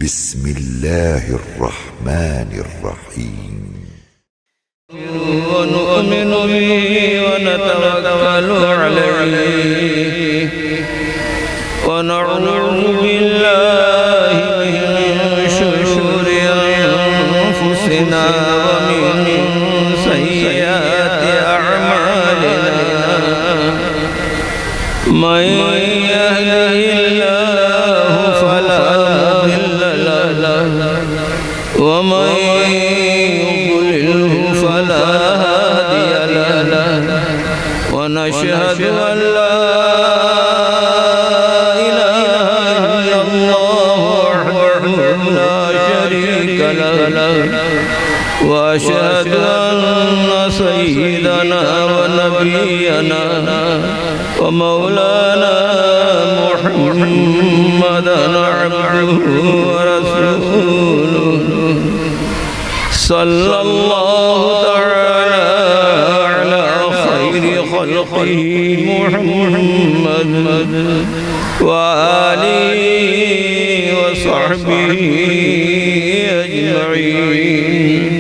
بسم الله الرحمن الرحيم ونؤمن به ونتوكل عليه ونعوذ بالله من شرور أنفسنا ومن سيئات أعمالنا من يهده الله فلا مضل له ومن يضلله فلا هادي له ونشهد أن لا إله إلا الله وحده لا شريك له وأشهد أن سيدنا ونبينا ومولانا محمدا عبده ورسوله صلى الله تعالى على خير خلقه محمد وآله وصحبه أجمعين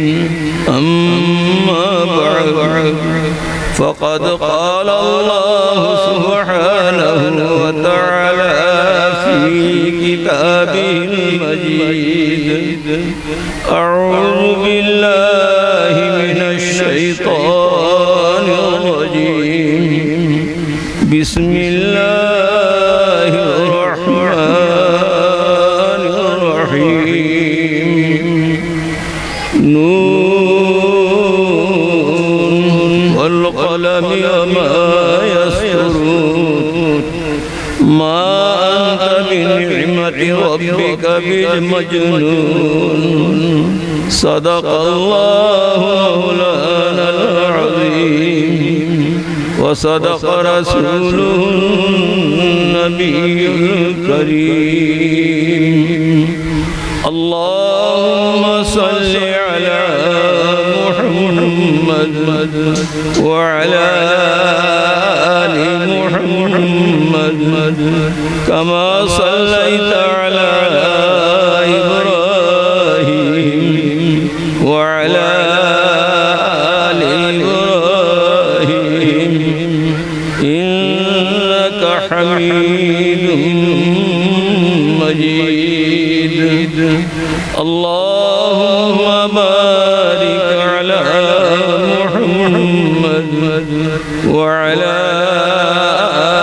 أما بعد فقد قال الله سبحانه وتعالى في كتابه المجيد أعوذ بالله من الشيطان الرجيم بسم الله الرحمن الرحيم نون والقلم وما يسطرون ما أنت بنعمة ربك بمجنون صدق الله مولانا العظيم وصدق رسوله النبي الكريم اللهم صل على محمد وعلى آل محمد كما صليت على إبراهيم وعلى آل إبراهيم إنك حميد مجيد اللهم بارك على محمد وعلى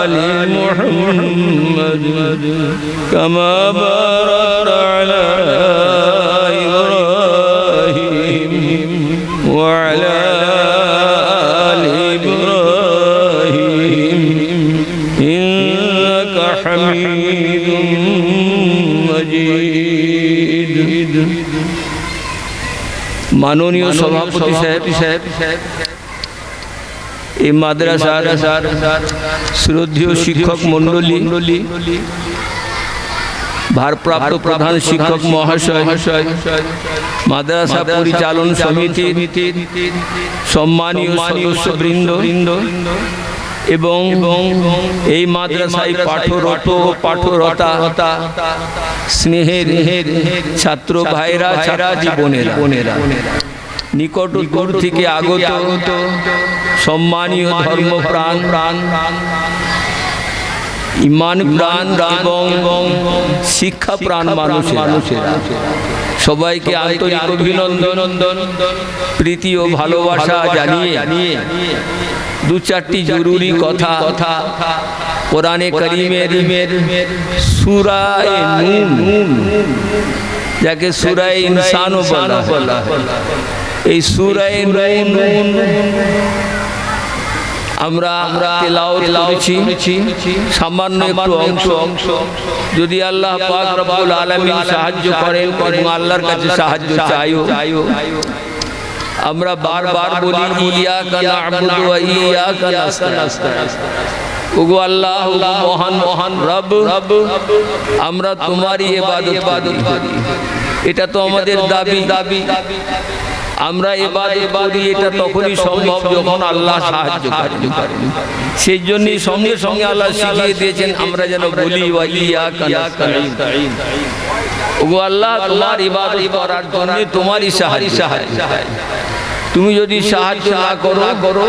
آل محمد كما باركت على إبراهيم وعلى آل إبراهيم إنك حميد مجيد মাননীয় সভাপতি সাহেব এই মাদ্রাসার শ্রদ্ধেয় শিক্ষক মণ্ডলী ভারপ্রাপ্ত প্রধান শিক্ষক মহাশয় মাদ্রাসা পরিচালন সমিতির সম্মানীয় সদস্যবৃন্দ এবং এই মাদ্রাসায় পাঠরত ও পাঠরতা স্নেহের ছাত্র ভাইরা ছাড়া জীবনেরা নিকট দূর থেকে আগত সম্মানীয় ধর্মপ্রাণ ইমান প্রাণ এবং শিক্ষা প্রাণ মানুষেরা সবাইকে আন্তরিক অভিনন্দন প্রীতি ও ভালোবাসা জানিয়ে দু চারটি জরুরি কথা কোরআনে কারীমের সূরা নূন যাকে সূরা ইনসানও বলা এই সূরা নূন আমরা তেলাওয়াত করেছি সামান্য একটু অংশ যদি আল্লাহ পাক রব্বুল আলামিন সাহায্য করেন এবং আল্লাহর কাছে সাহায্য চাইও আমরা বারবার বলি ইয়াকা না'বুদু ওয়া ইয়াকা নাস্তাঈন ওগো আল্লাহ মহান রব আমরা তোমারই ইবাদত করি এটা তো আমাদের দাবি আমরা ইবাদত করি, এটা তখনই সম্ভব যখন আল্লাহ সাহায্য করেন। সেই জন্যই সঙ্গে সঙ্গে আল্লাহ শিখিয়ে দিয়েছেন আমরা যেন বলি ওয়া ইয়াকা নাস্তাঈন। ওগো আল্লাহ, তোমার ইবাদত করার জন্য তোমারই সাহায্য। তুমি যদি সাহায্য না করো,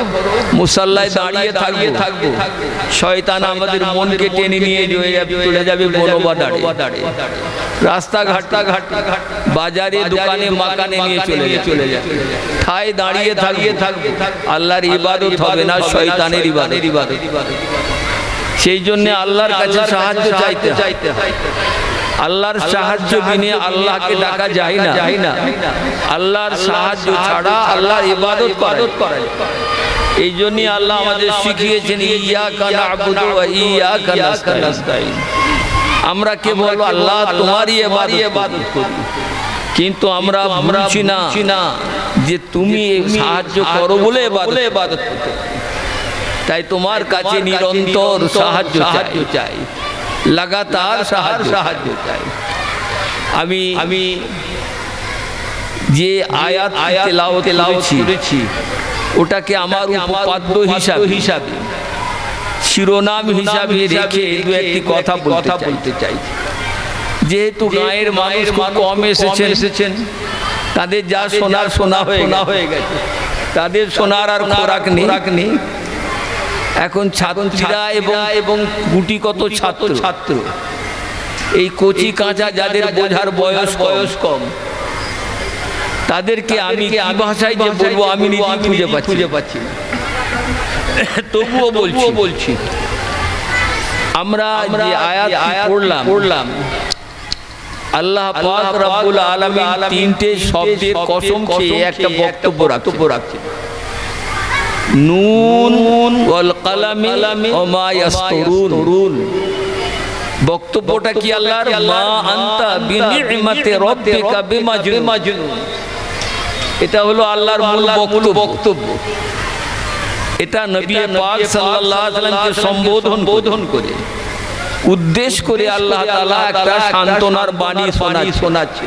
মুসাল্লায় দাঁড়িয়ে থাকবো, শয়তান আমাদের মনকে টেনে নিয়ে চলে যাবে বনবাদারে, রাস্তাঘাট বাজারে দোকানে মাকানে নিয়ে চলে যাবে। ঠায় দাঁড়িয়ে থাকবো, আল্লাহর ইবাদত হবে না, শয়তানের ইবাদত। সেই জন্য আল্লাহর কাছে সাহায্য চাইতে হয়। আল্লাহর সাহায্য বিনে আল্লাহকে ডাকা যায় না। আল্লাহর সাহায্য ছাড়া আল্লাহর ইবাদত করা। এই জন্য আল্লাহ আমাদের শিখিয়েছেন ইয়াকা না'বুদু ওয়া ইয়াকা নাস্তাঈন। আমরা কেবল আল্লাহ তোমারই ইবাদত করি, কিন্তু আমরা বুঝছি না যে তুমি সাহায্য করো বলে ইবাদত করতে। তাই তোমার কাছে নিরন্তর সাহায্য চাই, লাগাতার সাহায্য চাই। আমি যে আয়াত তেলাওয়াত করেছি ওটাকে আমার উপপাদ্য হিসাবে শিরোনাম হিসাবে রেখে দু একটি কথা বলতে চাই। যেহেতু গায়ের মানুষ কম এসেছেন, তাদের যা শোনা হয়ে গেছে, তাদের শোনার আর খোরাক নেই। এখন ছাত্রীরা এবং গুটি কত ছাত্র, এই কচি কাঁচা যাদের বোঝার বয়স কম, তাদেরকে আমি কি ভাষায় যে বলবো আমি নিজে খুঁজে পাচ্ছি না। তবুও বলছি, আমরা যে আয়াত পড়লাম, আল্লাহ পাক রব্বুল আলামিন তিনটে শব্দের কসম খেয়ে একটা বক্তব্য রাখছেন। নুন ওয়াল কালামি ওয়া মা ইয়াসতুরুন। বক্তব্যটা কি আল্লাহর? মা আনতা বিনি'মাতি রাব্বিকা বিমাজনুন। এটা হলো আল্লাহর মূল বক্তব্য। এটা নবী পাক সাল্লাল্লাহু আলাইহি ওয়াসাল্লামকে সম্বোধন করে উদ্দেশ্য করে আল্লাহ তাআলা একটা সান্ত্বনার বাণী শোনাচ্ছে।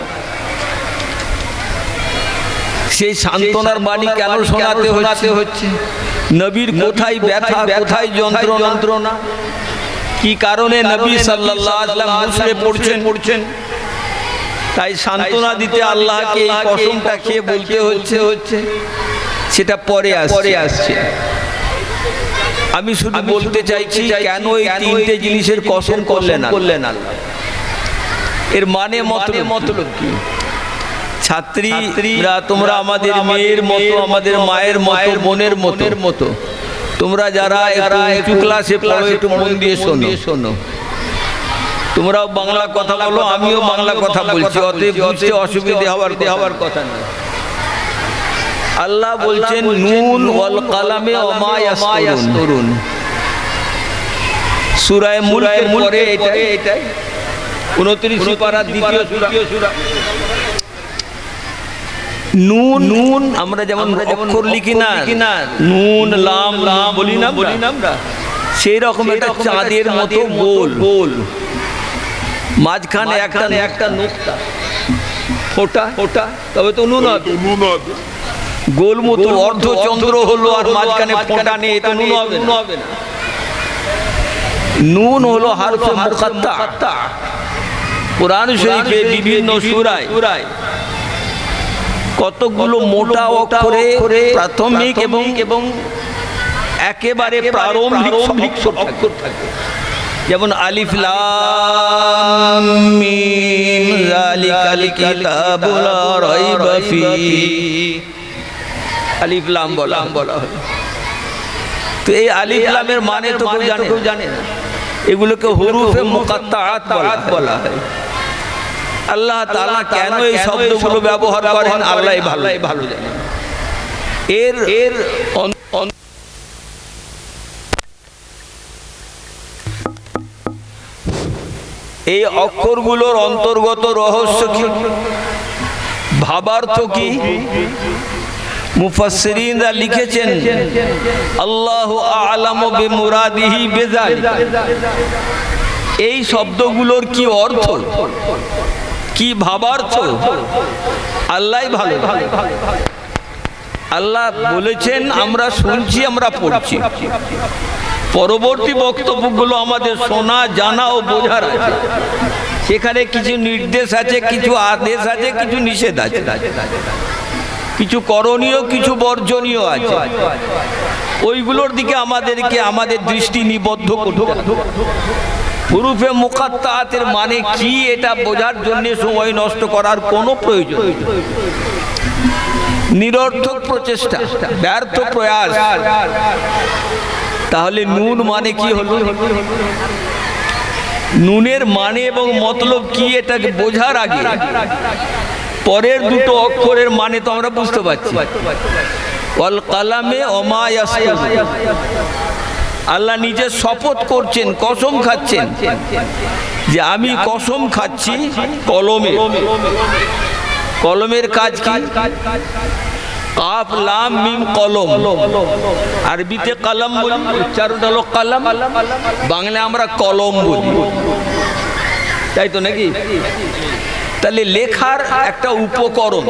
সেই সান্ত্বনার বাণী কেন শোনাতে হচ্ছে? নবীর কোথায় ব্যথা, কোথায় যন্ত্রণা, কি কারণে নবী সাল্লাল্লাহু আলাইহি ওয়াসাল্লাম মুসরে পড়ছেন, তাই সান্ত্বনা দিতে আল্লাহকে এই কসমটা খেয়ে বলতে হচ্ছে। সেটা পরে আসছে। আমি শুধু বলতে চাইছি কেন এই তিনটে জিনিসের কসম করলেন আল্লাহ। এর মানে মতলব কি? ছাত্রীরা তোমরা আমাদের মেয়ের মতো, আমাদের মায়ের বোনের মতো, তোমরা যারা একটু ক্লাসে পড়ো একটু মন দিয়ে শোনো। তোমরাও বাংলা কথা বলো, আমিও বাংলা কথা বলছি, অতএব বুঝতে অসুবিধা হওয়ার কথা নেই। আল্লাহ বলছেন নুন ওয়াল কালামে ওয়া মা ইয়াসতুরুন। সূরা মুলকের পরে এটাই 29 পারা দ্বিতীয় সূরা। নুন আমরা যেমন অক্ষর লিখি না, নুন লাম বলি না আমরা, সেই রকম একটা চাঁদের মতো গোল, মাঝখানে একটা নুকতা ফোটা, তবে তো নুন হবে। গোল মতো অর্ধচন্দ্র হলো আর মাঝখানে ফোঁটা নেই, এটা নুন হবে না। নুন হলো হরফে মুকাত্তা। কুরআন শরীফে বিভিন্ন সূরায় কতগুলো মোটা অক্ষরে প্রাথমিক এবং একেবারে প্রারম্ভিক অক্ষর থাকে, যেমন আলিফ লাম মিম যালিকাল কিতাবু লা রাইবা ফীহি। আলিফ লাম বলা হয়। তো এই আলিফ লামের মানে তো কেউ জানে না। এগুলোকে হুরুফে মুকাত্তাআত বলা হয়। আল্লাহ তাআলা কেন এই শব্দগুলো ব্যবহার করেন আল্লাহই ভালো জানেন। এর এই অক্ষরগুলোর অন্তর্গত রহস্য কি, ভাবার্থ কি? মুফাসসিরিনরা লিখেছেন আল্লাহু আ'লামু বিমুরাদিহি বিযালিকা। এই শব্দগুলোর কি অর্থ, কি ভাবার্থ আল্লাহই ভালো। আল্লাহ বলেছেন, আমরা শুনছি, আমরা পড়ছি। পরবর্তী বক্তব্যগুলো আমাদের শোনা, জানা ও বোঝার আছে। সেখানে কিছু নির্দেশ আছে, কিছু আদেশ আছে, কিছু নিষেধ আছে, কিছু করণীয়, কিছু বর্জনীয় আছে। ওইগুলোর দিকে আমাদেরকে আমাদের দৃষ্টি নিবদ্ধ করতে হবে। হুরুফে মুকাত্তাআতের মানে কি এটা বোঝার জন্য সময় নষ্ট করার কোনো প্রয়োজন নেই। নিরর্থক প্রচেষ্টা, ব্যর্থ প্রয়াস। তাহলে নুন মানে কি হলো? নুনের মানে এবং মতলব কি এটাকে বোঝার আগে পরের দুটো অক্ষরের মানে তো আমরা বুঝতে পারছি। ওয়াল কালামে ওমা ইয়াসতুরুন। আল্লাহ নিজে শপথ করছেন, কসম খাচ্ছেন যে আমি কসম খাচ্ছি কলমে। কলমের কাজ কি? কাফ লাম মিম কলম, আরবিতে কলম বলি, উচ্চারণ হলো কলম, বাংলা আমরা কলম বলি, তাই তো নাকি? তাহলে লেখার একটা উপকরণ,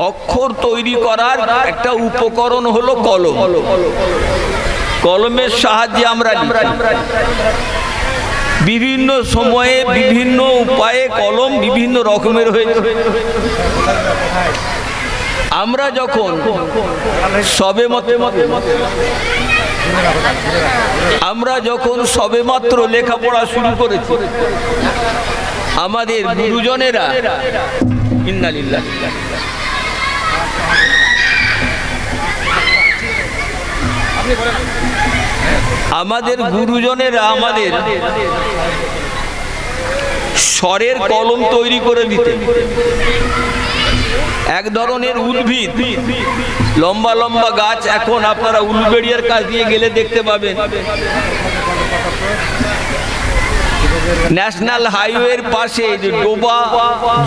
অক্ষর তৈরি করার একটা উপকরণ হলো কলম। কলমের সাহায্যে আমরা লিখি। বিভিন্ন সময়ে বিভিন্ন উপায়ে কলম বিভিন্ন রকমের হয়েছে। আমরা যখন সবেমাত্র লেখাপড়া শুরু করেছি, আমাদের গুরুজনেরা ইন্নালিল্লাহ আমাদের স্বরের কলম তৈরি করে দিতেন। এক ধরনের উদ্ভিদ, লম্বা লম্বা গাছ, এখন আপনারা উলবেড়িয়ার কাছ দিয়ে গেলে দেখতে পাবেন। ন্যাশনাল হাইওয়ের পাশে যে ডোবা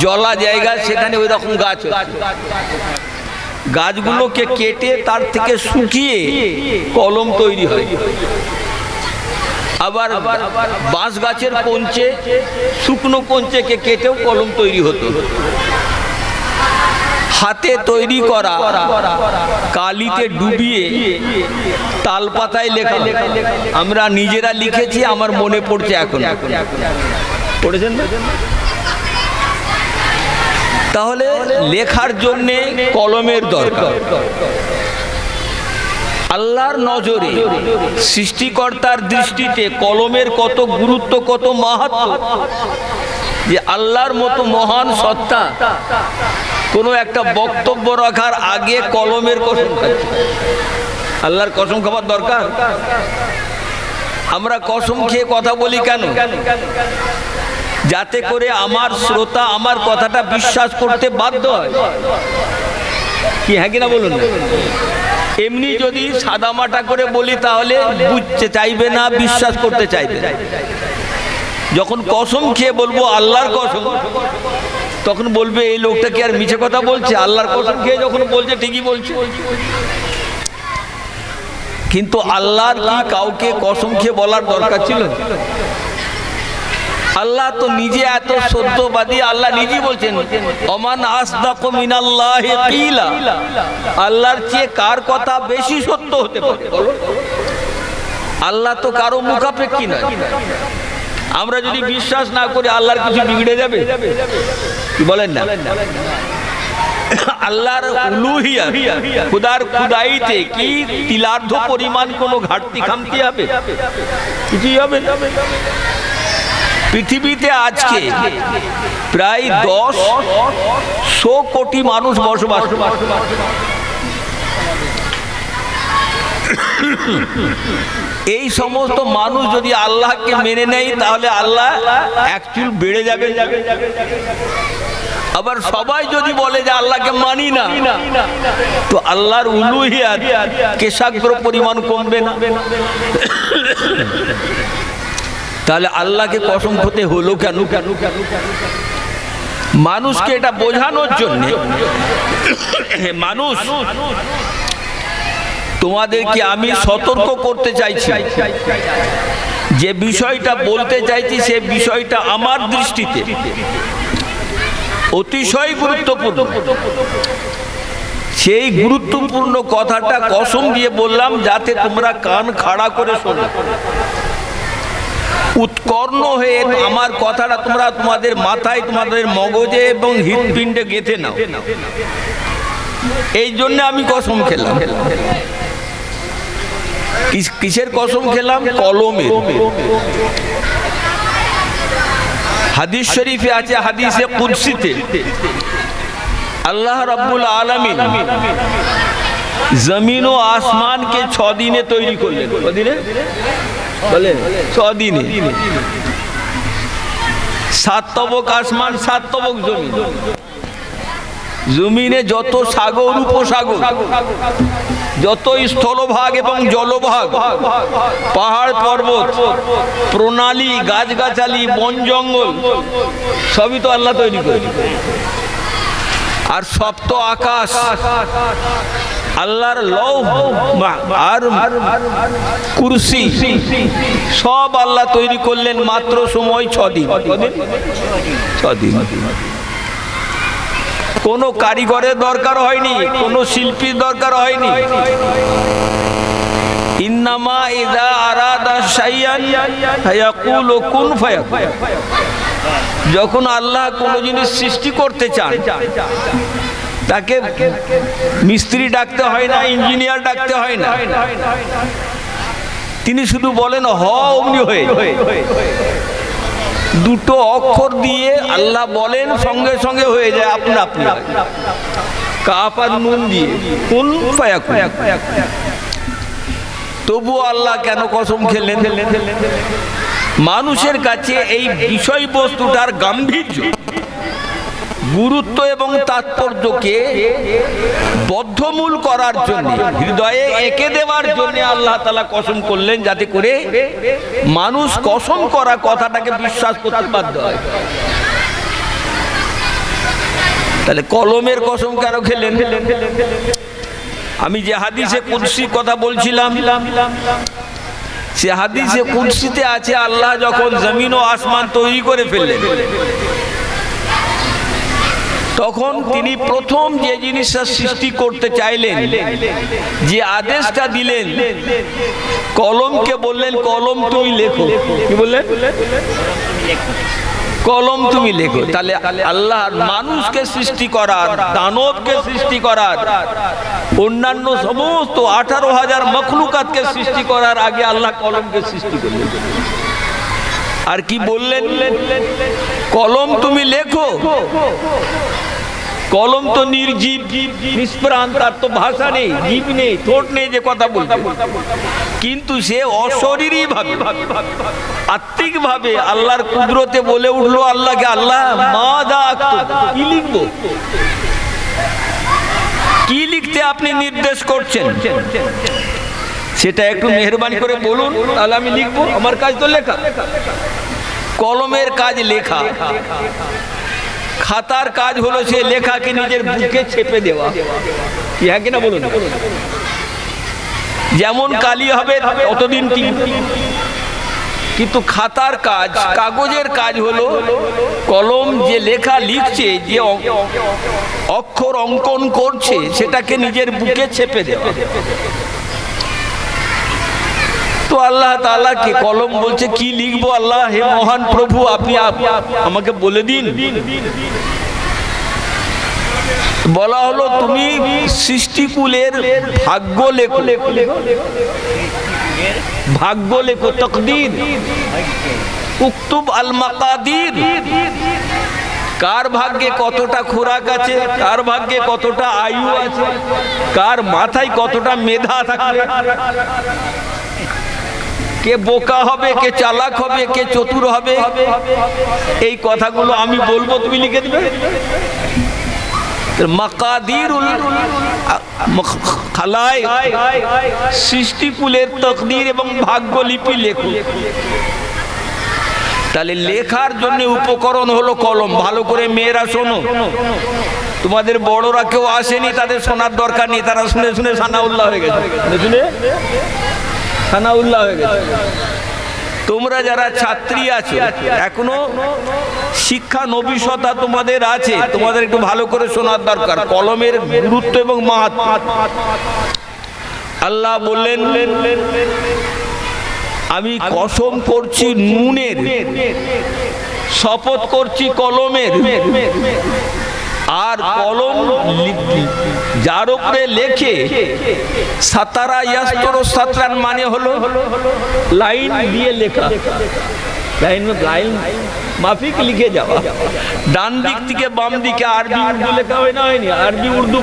জলা জায়গা, সেখানে ওই রকম গাছ। গাছগুলোকে কেটে তার থেকে শুকিয়ে কলম তৈরি হয়। আবার বাঁশ গাছের কঞ্চে, শুকনো কঞ্চেকে কেটেও কলম তৈরি হতো। হাতে তৈরি করা কালিতে ডুবিয়ে তাল পাতায় লেখা আমরা নিজেরা লিখেছি, আমার মনে পড়ছে। এখন পড়েছেন না? তাহলে লেখার জন্য কলমের দরকার। আল্লাহর নজরে, সৃষ্টিকর্তার দৃষ্টিতে কলমের কত গুরুত্ব, কত মাহাত্ম্য, যে আল্লাহর মতো মহান সত্তা কোনো একটা বক্তব্য রাখার আগে কলমের কসম খাচ্ছে। আল্লাহর কসম খাবার দরকার। আমরা কসম খেয়ে কথা বলি কেন? যাতে করে আমার শ্রোতা আমার কথাটা বিশ্বাস করতে বাধ্য হয়। কি হ্যাঁ কিনা বলুন? এমনি যদি সাদামাটা করে বলি তাহলে বুঝতে চাইবে না, বিশ্বাস করতে চাইবে। যখন কসম খেয়ে বলবো আল্লাহর কসম, তখন বলবে এই লোকটা কি আর মিছে কথা বলছে? আল্লাহর কসম খেয়ে যখন বলছে ঠিকই বলছে। কিন্তু আল্লাহর কি কাউকে কসম খেয়ে বলার দরকার ছিল? আল্লাহ তো নিজে এত সত্যবাদী। আল্লাহ নিজেই বলছেন, ওমান আসদাকু মিনাল্লাহি কিলা। আল্লাহর চেয়ে কার কথা বেশি সত্য হতে পারে? আল্লাহ তো কারো মুখাপেক্ষী নয়। আমরা যদি বিশ্বাস না করি আল্লাহর কিছু বিগড়ে যাবে? কি বলেন না? আল্লাহর উলুহিয়াত, খুদার খুদাইতে কি তিলার্ধ পরিমাণ কোনো ঘাটতি খামতি হবে? কিছুই হবে না। পৃথিবীতে আজকে প্রায় 10 কোটি মানুষ বসবাস করে। এই সমস্ত মানুষ যদি আল্লাহকে মেনে নেয় তাহলে আল্লাহ এক চুল বেড়ে যাবে। আবার সবাই যদি বলে যে আল্লাহকে মানি না, তো আল্লাহর উলুহিয়াত কেশাগ্র পরিমাণ কমবে না। তাহলে আল্লাহকে কসম খেতে হলো কেন? মানুষকে এটা বোঝানোর জন্য, মানুষ তোমাদেরকে আমি সতর্ক করতে চাইছি যে বিষয়টা বলতে চাইছি সে বিষয়টা আমার দৃষ্টিতে অতিশয় গুরুত্বপূর্ণ। সেই গুরুত্বপূর্ণ কথাটা কসম দিয়ে বললাম যাতে তোমরা কান খাড়া করে শোনো, উৎকর্ণ হয়ে আমার কথাটা তোমরা তোমাদের মাথায়, তোমাদের মগজে এবং হৃৎপিণ্ডে গেঁথে নাও। এই জন্য আমি কসম খেলাম। কিসের কসম খেলাম? কলমের। হাদিস শরীফে আছে, হাদিসে কুদসিতে আল্লাহ রাব্বুল আলামিন জমিন ও আসমানকে 6 দিনে তৈরি করলেন। কদিনে বলেন? 6 দিনে। 7 তবক আসমান, 7 তবক জমিন। জমিনে যত সাগর উপসাগর, যত স্থলভাগ এবং জলভাগ, পাহাড় পর্বত, প্রণালী, গাছগাছালি, বন জঙ্গল সবই তো আল্লাহ তৈরি করেন। আর সপ্ত আকাশ, আল্লাহর লৌহ আর কুরসি সব আল্লাহ তৈরি করলেন মাত্র সময় 6 দিন। 6 দিন। কোনো কারিগরের দরকার হয়নি, কোনো শিল্পীর দরকার হয়নি। ইন্নামা ইযা আরাদা শাইআন ফায়াকুলু কুন ফায়াকুন। যখন আল্লাহ কোনো জিনিস সৃষ্টি করতে চান তাকে মিস্ত্রি ডাকতে হয় না, ইঞ্জিনিয়ার ডাকতে হয় না, তিনি শুধু বলেন হ, অমনি হয়ে। দুটো অক্ষর দিয়ে আল্লাহ বলেন, সঙ্গে সঙ্গে হয়ে যায় আপনা আপনি। কাফ আর নুন দিয়ে কুন ফায়াকুন। তবু আল্লাহ কেন কসম খেলেন? মানুষের কাছে এই বিষয়বস্তুটার গাম্ভীর্য, গুরুত্ব এবং তাৎপর্যকে বদ্ধমূল করার জন্য, হৃদয়ে এঁকে দেওয়ার জন্য আল্লাহ তাআলা কসম করলেন, যাতে করে মানুষ কসম করা কথাটাকে বিশ্বাস করতে বাধ্য হয়। তাহলে কলমের কসম কেন খেলেন? আমি যে হাদিসে কুদসি কথা বলছিলাম, সে হাদিসে কুদসিতে আছে আল্লাহ যখন জমিন ও আসমান তৈরি করে ফেললেন, তখন তিনি প্রথম যে জিনিসটা সৃষ্টি করতে চাইলেন, যে আদেশটা দিলেন, কলমকে বললেন কলম তুমি লেখো। কি বললেন? কলম তুমি লেখো। তাহলে আল্লাহ মানুষকে সৃষ্টি করার, দানবকে সৃষ্টি করার, অন্যান্য সমস্ত 18,000 মখলুকাতকে সৃষ্টি করার আগে আল্লাহ কলমকে সৃষ্টি করলেন। আর কি বললেন? কলম তুমি লেখো। কলম তো নির্জীব, নিষ্প্রাণ, তার তো ভাষা নেই, জীব নেই, ঠোঁট নেই যে কথা বলবে, কিন্তু সে অশরীরী ভাবে, আত্মিক ভাবে আল্লাহর কুদরতে বলে উঠলো আল্লাহকে, আল্লাহ মাযা আক্তুব, কি লিখবো? কি লিখতে আপনি নির্দেশ করছেন সেটা একটু মেহেরবানি করে বলুন, তাহলে আমি লিখবো। আমার কাজ তো লেখা। কলমের কাজ লেখা, খাতার কাজ হলো সে লেখাকে নিজের বুকে চেপে দেওয়া। কি হ্যাঁ কিনা বলুন? যেমন কালি হবে ততদিন কিন্তু খাতার কাজ, কাগজের কাজ হলো কলম যে লেখা লিখছে, যে অক্ষর অঙ্কন করছে, সেটাকে নিজের বুকে চেপে দেওয়া। তো আল্লাহ তাআলা কে কলম বলছে কি লিখবো? আল্লাহ, হে মহান প্রভু, আপনি আমাকে বলে দিন। বলা হলো তুমি সৃষ্টিকুলের ভাগ্য লেখো। ভাগ্য লেখো, তাকদীর। উকতুব আল মাকাদির। কার ভাগ্যে কতটা খোরাক আছে, কার ভাগ্যে কতটা আয়ু আছে, কার মাথায় কতটা মেধা থাকবে, কে বোকা হবে, কে চালাক হবে, কে চতুর হবে, এই কথাগুলো আমি বলবো, তুমি লিখে দিবে। মাকাদিরুল খালায়েক, সৃষ্টিকুলের তাকদীর এবং ভাগ্যলিপি লেখো। তাহলে লেখার জন্য উপকরণ হলো কলম। ভালো করে মেয়েরা শোনো, তোমাদের বড়রা কেউ আসেনি, তাদের শোনার দরকার নেই, তারা শুনে শুনে সানাউল্লাহ হয়ে গেছে, শুনে সানাউল্লাহ হয়ে গেছে। তোমরা যারা ছাত্রী আছো, এখনো শিক্ষা নবিশতা তোমাদের আছে, তোমাদের একটু ভালো করে শোনার দরকার কলমের গুরুত্ব এবং মাহাত্ম্য। আল্লাহ বললেন, আমি কসম করছি নুনের, শপথ করছি কলমের, আর কলম যার উপরে লেখে সাতারা ইয়াস্তর সাতরান মানে হলো লাইন দিয়ে লেখা, লাইন মাফিক লিখে যাওয়া, ডান দিক থেকে বাম দিকে। আরবি উর্দু লেখা হয় না, হয়নি? আরবি উর্দু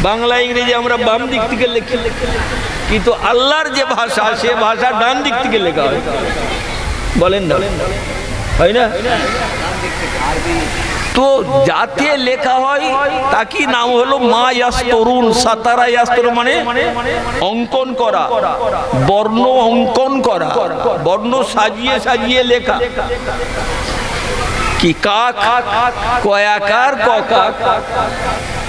বাংলা ইংরেজি আমরা বাম দিক থেকে লিখি, কিন্তু আল্লাহর যে ভাষা সে ভাষা ডান দিক থেকে লেখা হয়, বলেন না, হয় না? তো যাতে লেখা হয় তাকে নাম হলো মা ইয়াস্তরুন, সাতারা ইয়াস্তর মানে অঙ্কন করা, বর্ণ অঙ্কন করা, বর্ণ সাজিয়ে সাজিয়ে লেখা। কি কাক, কয়াকার, ককাক,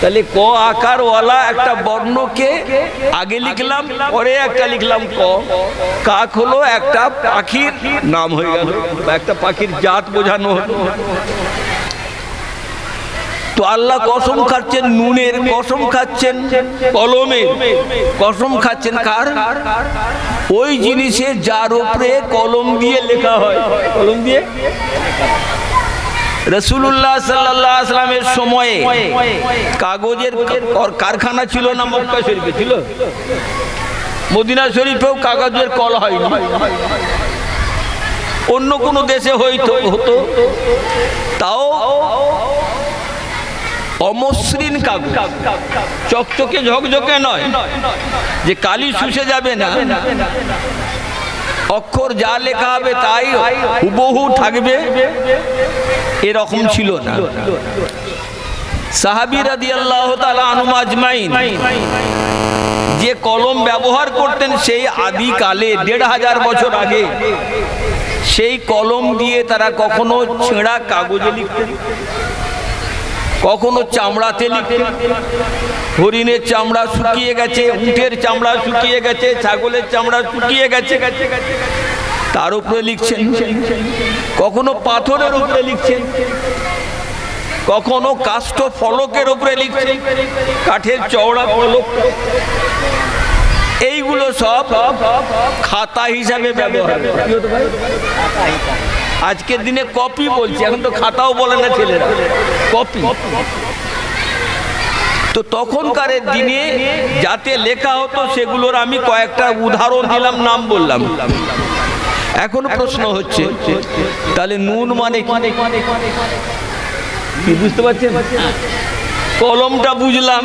তাহলে ক আকার ওয়ালা একটা বর্ণকে আগে লিখলাম, পরে একটা লিখলাম ক। কাক হলো একটা পাখির নাম হয়ে গেল, একটা পাখির জাত বোঝানো হলো। তো আল্লাহ কসম খাচ্ছেন নুনের, কসম খাচ্ছেন কলমের, কসম খাচ্ছেন কার? ওই জিনিসে যার উপরে কলম দিয়ে লেখা হয়, কলম দিয়ে। রাসূলুল্লাহ সাল্লাল্লাহু আলাইহি ওয়াসাল্লামের সময়ে কাগজের কারখানা ছিল না, মক্কা শরীফে ছিল। মদিনা শরীফেও কাগজের কল হয়নি, অন্য কোনো দেশে হতো, তাও অমসৃণ কাগজ, চকচকে ঝকঝকে নয় যে কালি শুষে যাবে না, অক্ষর যা লেখা হবে তাই হুবহু থাকবে, এরকম ছিল না। সাহাবী রাদিয়াল্লাহু তাআলা আনহুম আজমাইন যে কলম ব্যবহার করতেন সেই আদিকালে ১৫০০ বছর আগে, সেই কলম দিয়ে তারা কখনো ছেঁড়া কাগজে লিখতেন, কখনো চামড়াতে লিখতেন। হরিণের চামড়া শুকিয়ে গেছে, উটের চামড়া শুকিয়ে গেছে, ছাগলের চামড়া শুকিয়ে গেছে, তার উপরে লিখছেন। কখনো পাথরের উপরে লিখছেন, কখনো কাষ্ঠ ফলকের উপরে লিখছেন, কাঠের চওড়া ফলক। এইগুলো সব খাতা হিসাবে ব্যবহার। আজকের দিনে কপি বলছে, এখন তো খাতাও বলে না ছেলেরা, কপি। তো তখনকার দিনে যাতে লেখা হতো সেগুলোর আমি কয়েকটা উদাহরণ দিলাম, নাম বললাম। এখন প্রশ্ন হচ্ছে, তাহলে নুন মানে কি বুঝতে পারছেন? কলমটা বুঝলাম,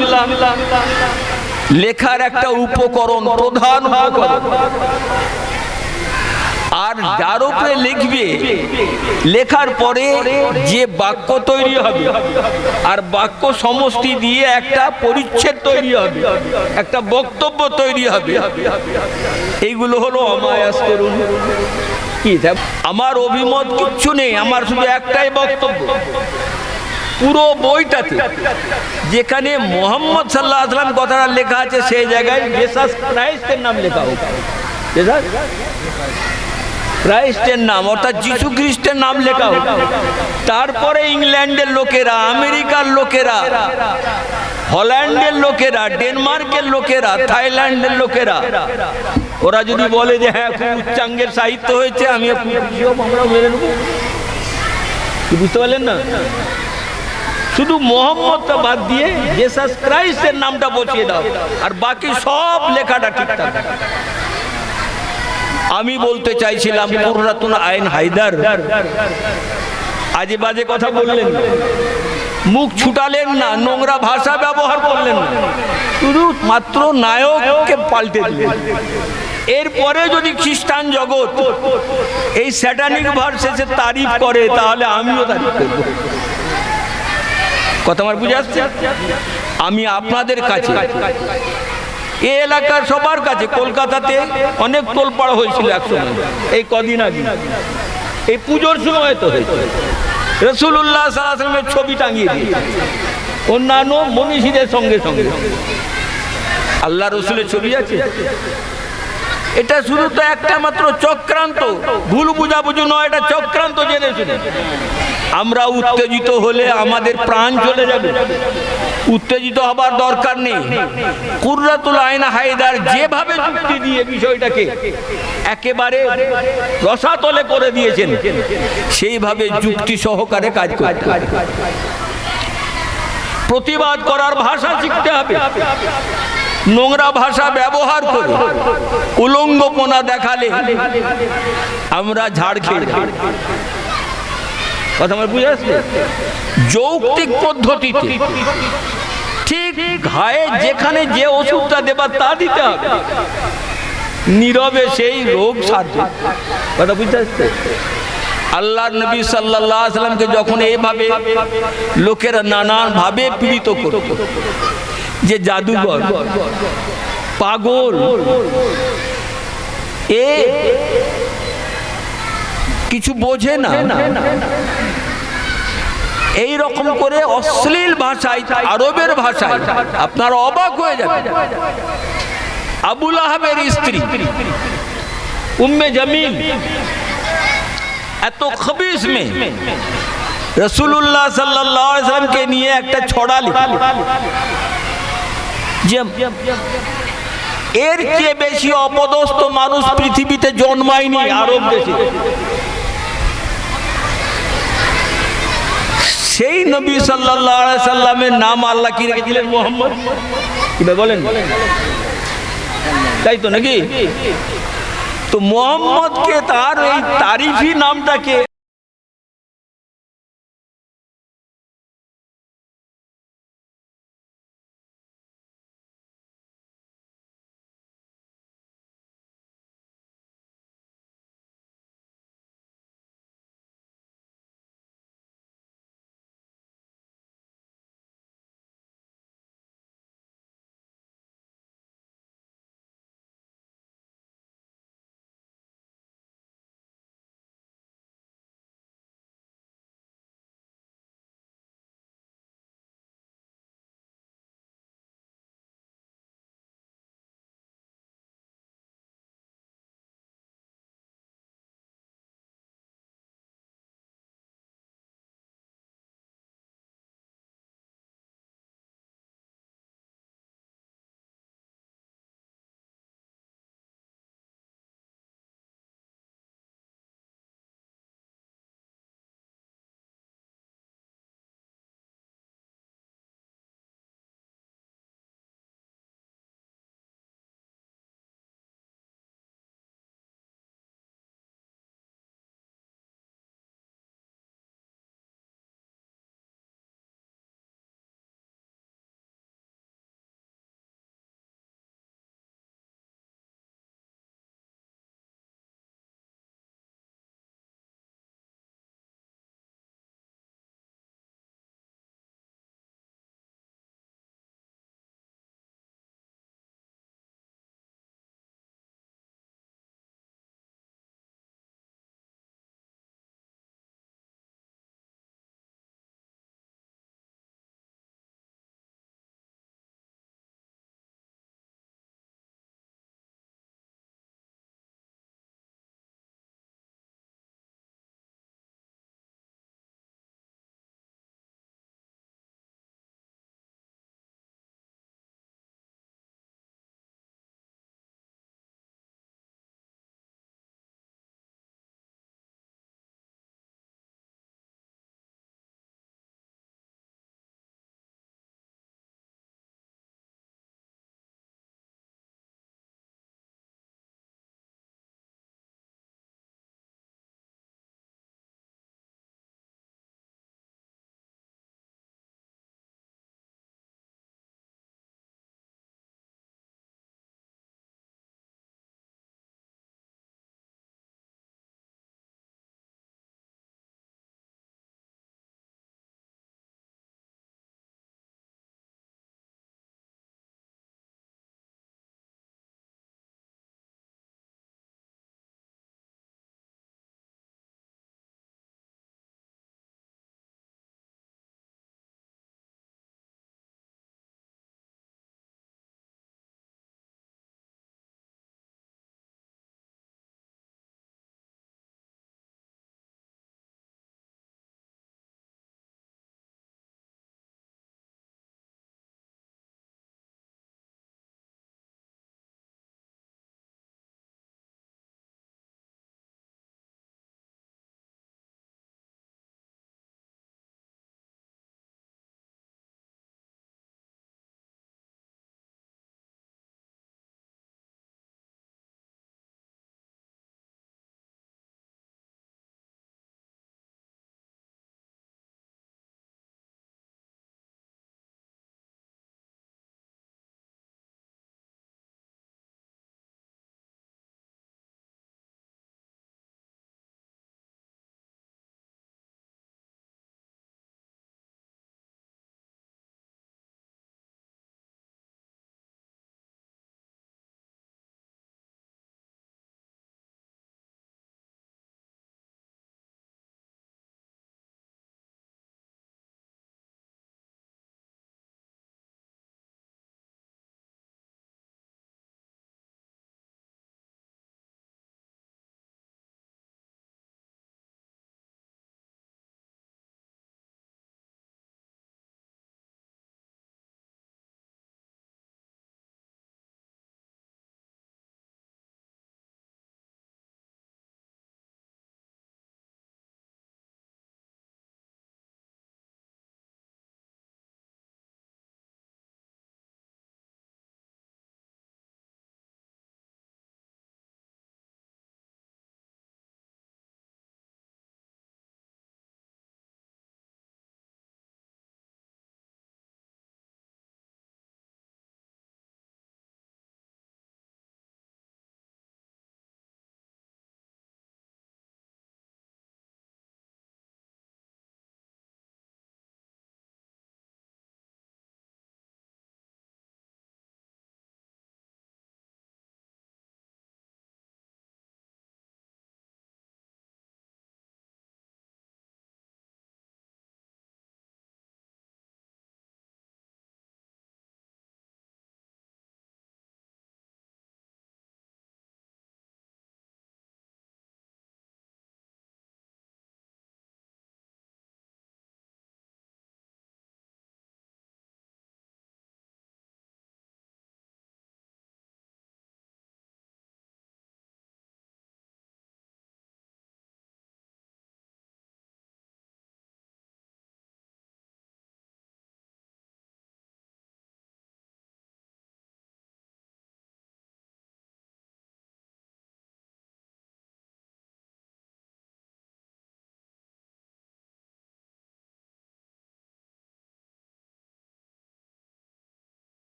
লেখার একটা উপকরণ, প্রধান উপকরণ। আর যার উপরে লিখবে, লেখার পরে যে বাক্য তৈরি হবে, আর বাক্য সমষ্টি দিয়ে একটা পরিচ্ছেদ তৈরি হবে, একটা বক্তব্য তৈরি হবে, এইগুলো হলো অমায়াস করুন। কি আমার অভিমত কিচ্ছু নেই, আমার শুধু একটাই বক্তব্য। পুরো বইটাতে যেখানে মুহাম্মদ সাল্লাল্লাহু আলাইহি ওয়াসাল্লাম কথাটা লেখা আছে সেই জায়গায় জিসাস ক্রাইস্টের নাম লেখা হোক, ক্রাইস্টের নাম অর্থাৎ যিশু খ্রিস্টের নাম লেখা হোক। তারপরে ইংল্যান্ডের লোকেরা, আমেরিকার লোকেরা, হল্যান্ডের লোকেরা, ডেনমার্কের লোকেরা, থাইল্যান্ডের লোকেরা, ওরা যদি বলে যে হ্যাঁ খুব উচ্চাঙ্গের সাহিত্য হয়েছে, আমি আমরা মেনে নেব। বুঝতে পারলেন না? শুধু মোহাম্মদটা বাদ দিয়ে জিসাস ক্রাইস্টের নামটা বসিয়ে দাও, আর বাকি সব লেখাটা ঠিকঠাক। আমি বলতে চাইছিলাম কুররাতুন আইন হায়দার আজে বাজে কথা বললেন না, মুখ ছুটালেন না, নোংরা ভাষা ব্যবহার করলেন না, শুধু মাত্র নায়ককে পাল্টে দিলেন। এরপরে যদি খ্রিস্টান জগৎ এই স্যাটানিক ভার্সেসে তারিফ করে, তাহলে আমিও তারিফ করব। কথা আমার বুঝে আসছে? আমি আপনাদের কাছে, এই এলাকার সবার কাছে, কলকাতাতে অনেক তোলপাড় হয়েছিল একসময়, এই কদিন আগে, এই পুজোর সময় তো হয়েছিল। রাসূলুল্লাহ সাল্লাল্লাহু আলাইহি ওয়াসাল্লামের ছবি টাঙিয়ে দিয়ে অন্যান্য মনীষীদের সঙ্গে সঙ্গে আল্লাহ রসুলের ছবি আছে। এটা শুধু তো একটা মাত্র চক্রান্ত, ভুল বুঝাবুঝি নয়, এটা চক্রান্ত জেনে শুনে। আমরা উত্তেজিত হলে আমাদের প্রাণ চলে যাবে, উত্তেজিত হবার দরকার নেই। কুররাতুল আইন হায়দার যেভাবে যুক্তি দিয়ে বিষয়টাকে একেবারে রসাতলে করে দিয়েছেন, সেইভাবে যুক্তি সহকারে কাজ করতে হবে। প্রতিবাদ করার ভাষা শিখতে হবে। নোংরা ভাষা ব্যবহার করে উলঙ্গপনা দেখালে আমরা ঝাড় খেয়ে যাই। কথা আমার বুঝে আসছে? যৌক্তিক পদ্ধতিতে ঠিক ঘায়ে যেখানে যে ওষুধটা দেবার তা দিতে হবে, নীরবে সেই রোগ সারবে। কথা বুঝতে আসছে? আল্লাহর নবী সাল্লাল্লাহু আলাইহি সাল্লামকে যখন এইভাবে লোকেরা নানান ভাবে পীড়িত করত, যে জাদুঘর, পাগল, এ কিছু বোঝে না, এই রকম করে অশ্লীল ভাষায়, আরবের ভাষায় আপনারা অবাক হয়ে যাবেন। আবু লাহাবের স্ত্রী উম্মে জামিল এত খবিস মেয়ে, রাসূলুল্লাহ সাল্লাল্লাহু আলাইহি সাল্লামকে নিয়ে একটা ছড়া লিখল, যে এর চেয়ে বেশি অপদস্থ মানুষ পৃথিবীতে জন্মায়নি আরব দেশে। সেই নবী সাল্লাল্লাহু আলাইহি সাল্লামের নাম আল্লাহ কি রেখেছিলেন? মুহাম্মদ। কি বলেন? তাই তো নাকি? তো মুহাম্মদকে, তার এই তারিফি নামটাকে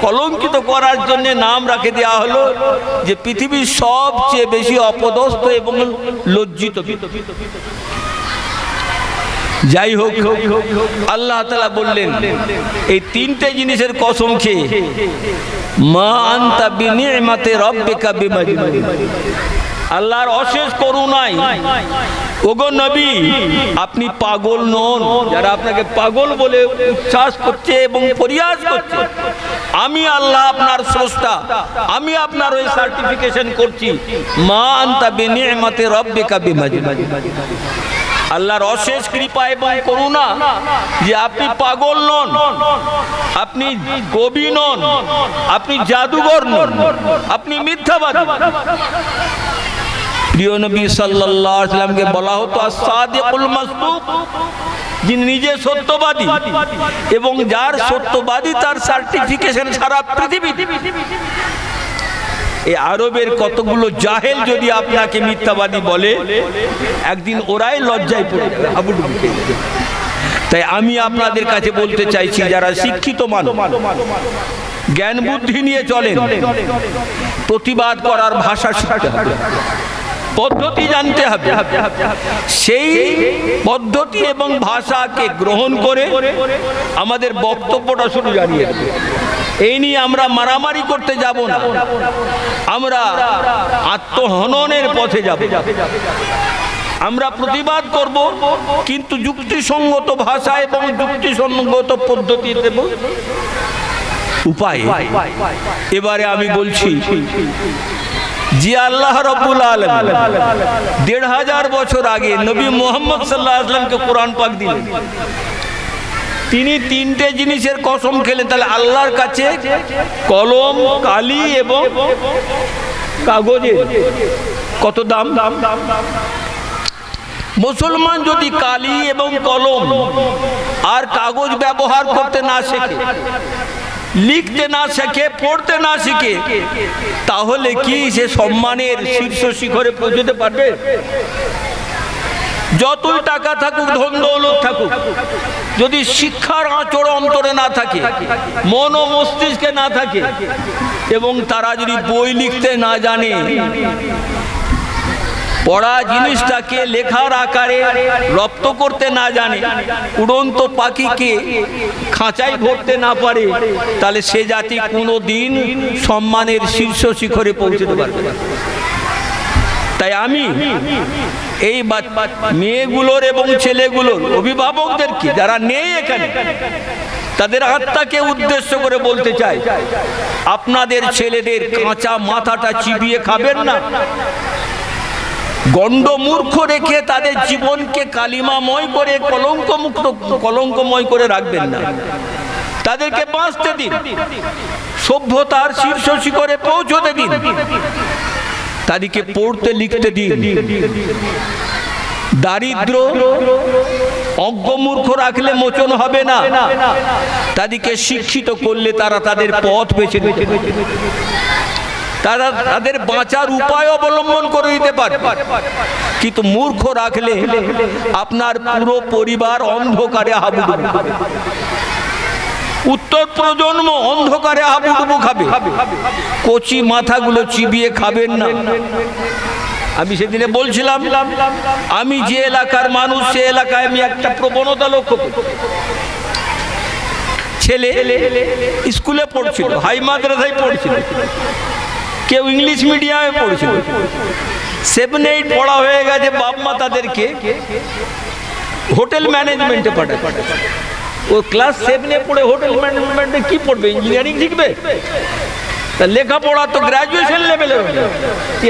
কলঙ্কিত করার জন্য নাম রাখে দেওয়া হলো যে পৃথিবীর সবচেয়ে বেশি অপদস্থ এবং লজ্জিত। যাই হোক, আল্লাহ তাআলা বললেন এই তিনটে জিনিসের কসম খেয়ে, মা আনতা বিনি'মাতি রাব্বিকা বিমাজনুন, আল্লাহর অশেষ করুণায় ওগো নবী আপনি পাগল নন। যারা আপনাকে পাগল বলে উচ্ছ্বাস করছে এবং পরিহাস করছে, আমি আল্লাহ আপনার স্রষ্টা, আমি আপনার ওই সার্টিফিকেশন করছি, মা আনতা বিনি'মাতি রাব্বিকা বিমাজনুন। আল্লাহর অশেষ কৃপা এবং করুণা যে আপনি পাগল নন, আপনি কবি নন, আপনি জাদুঘর নন, আপনি মিথ্যাবাদী। প্রিয় নবী সাল্লাল্লাহু আলাইহি ওয়াসাল্লামকে বলা হতো আস-সাদিকুল মাসদুক, যিনি নিজে সত্যবাদী এবং যার সত্যবাদী তার সার্টিফিকেশন সারা পৃথিবীতে। এই আরবের কতগুলো জাহেল যদি আপনাকে মিথ্যাবাদী বলে, একদিন ওরাই লজ্জায় পড়ে যাবে, হাবুডুবু খেয়ে যাবে। তাই আমি আপনাদের কাছে বলতে চাইছি, যারা শিক্ষিত মানুষ, জ্ঞান বুদ্ধি নিয়ে চলেন, প্রতিবাদ করার ভাষা শিখতে হবে, পদ্ধতি জানতে হবে, সেই পদ্ধতি এবং ভাষাকে গ্রহণ করে আমাদের বক্তব্যটা শুরু জানিয়ে দেবে। এই নিয়ে আমরা মারামারি করতে যাব না, আমরা আত্মহননের পথে যাব। আমরা প্রতিবাদ করব, কিন্তু যুক্তিসঙ্গত ভাষা এবং যুক্তিসঙ্গত পদ্ধতি দেব উপায়। এবারে আমি বলছি যে আল্লাহ রাব্বুল আলামিন ১৫০০ বছর আগে নবী মুহাম্মদ সাল্লাল্লাহু আলাইহি ওয়াসাল্লামকে কোরআন পাক দিলেন। তিনি তিনটে জিনিসের কসম খেলেন। তাহলে আল্লাহর কাছে কলম, কালি এবং কাগজের কত দাম? মুসলমান যদি কালি এবং কলম আর কাগজ ব্যবহার করতে না শেখে, লিখতে না শেখে, পড়তে না শিখে, তাহলে কি সে সম্মানের শীর্ষ শিখরে পৌঁছতে পারবে? যতই টাকা থাকুক, ধন দৌলত থাকুক, যদি শিক্ষার আঁচড় অন্তরে না থাকে, মন ও মস্তিষ্কে না থাকে, এবং তারা যদি বই লিখতে না জানে, পড়া জিনিসটাকে লেখার আকারে রপ্ত করতে না জানে, উড়ন্ত পাখিকে খাঁচায় ভরতে না পারে, তাহলে সে জাতি কোনোদিন সম্মানের শীর্ষ শিখরে পৌঁছতে পারবে না। তাই আমি এই মেয়েগুলোর এবং ছেলেগুলোর অভিভাবকদেরকে, যারা নেই এখানে, তাদের আত্মাকে উদ্দেশ্য করে বলতে চাই, আপনাদের ছেলেদের কাঁচা মাথাটা চিবিয়ে খাবেন না, গণ্ড মূর্খ রেখে তাদের জীবনকে কালিমাময় করে কলঙ্কময় করে রাখবেন না। তাদেরকে বাঁচতে দিন, সভ্যতার শীর্ষ শিখরে পৌঁছতে দিন, তাদেরকে পড়তে লিখতে দিন। দারিদ্র অজ্ঞমূর্খ রাখলে মোচন হবে না, তাদেরকে শিক্ষিত করলে তারা তাদের পথ বেছে নিতে পারবে, তারা তাদের বাঁচার উপায় অবলম্বন করে দিতে পারে। কিন্তু মূর্খ রাখলে আপনার পুরো পরিবার অন্ধকারে হাবুডুবু খাবে, উত্তর প্রজন্ম অন্ধকারে হাবুডুবু খাবে। কচি মাথাগুলো চিবিয়ে খাবেন না। আমি সেদিনে বলছিলাম, আমি যে এলাকার মানুষ, সে এলাকায় আমি একটা প্রবণতা লক্ষ্য করি। ছেলে স্কুলে পড়ছিল, হাই মাদ্রাসায় পড়ছিল, কেউ ইংলিশ মিডিয়ামে পড়ছিল, 7-8 পড়া হয়ে গেছে, বাপ মা তাদেরকে হোটেল ম্যানেজমেন্টে পাঠায়। ও ক্লাস 7-এ পড়ে হোটেল ম্যানেজমেন্টে কি পড়বে? ইঞ্জিনিয়ারিং শিখবে? লেখাপড়া তো গ্রাজুয়েশন লেভেলে,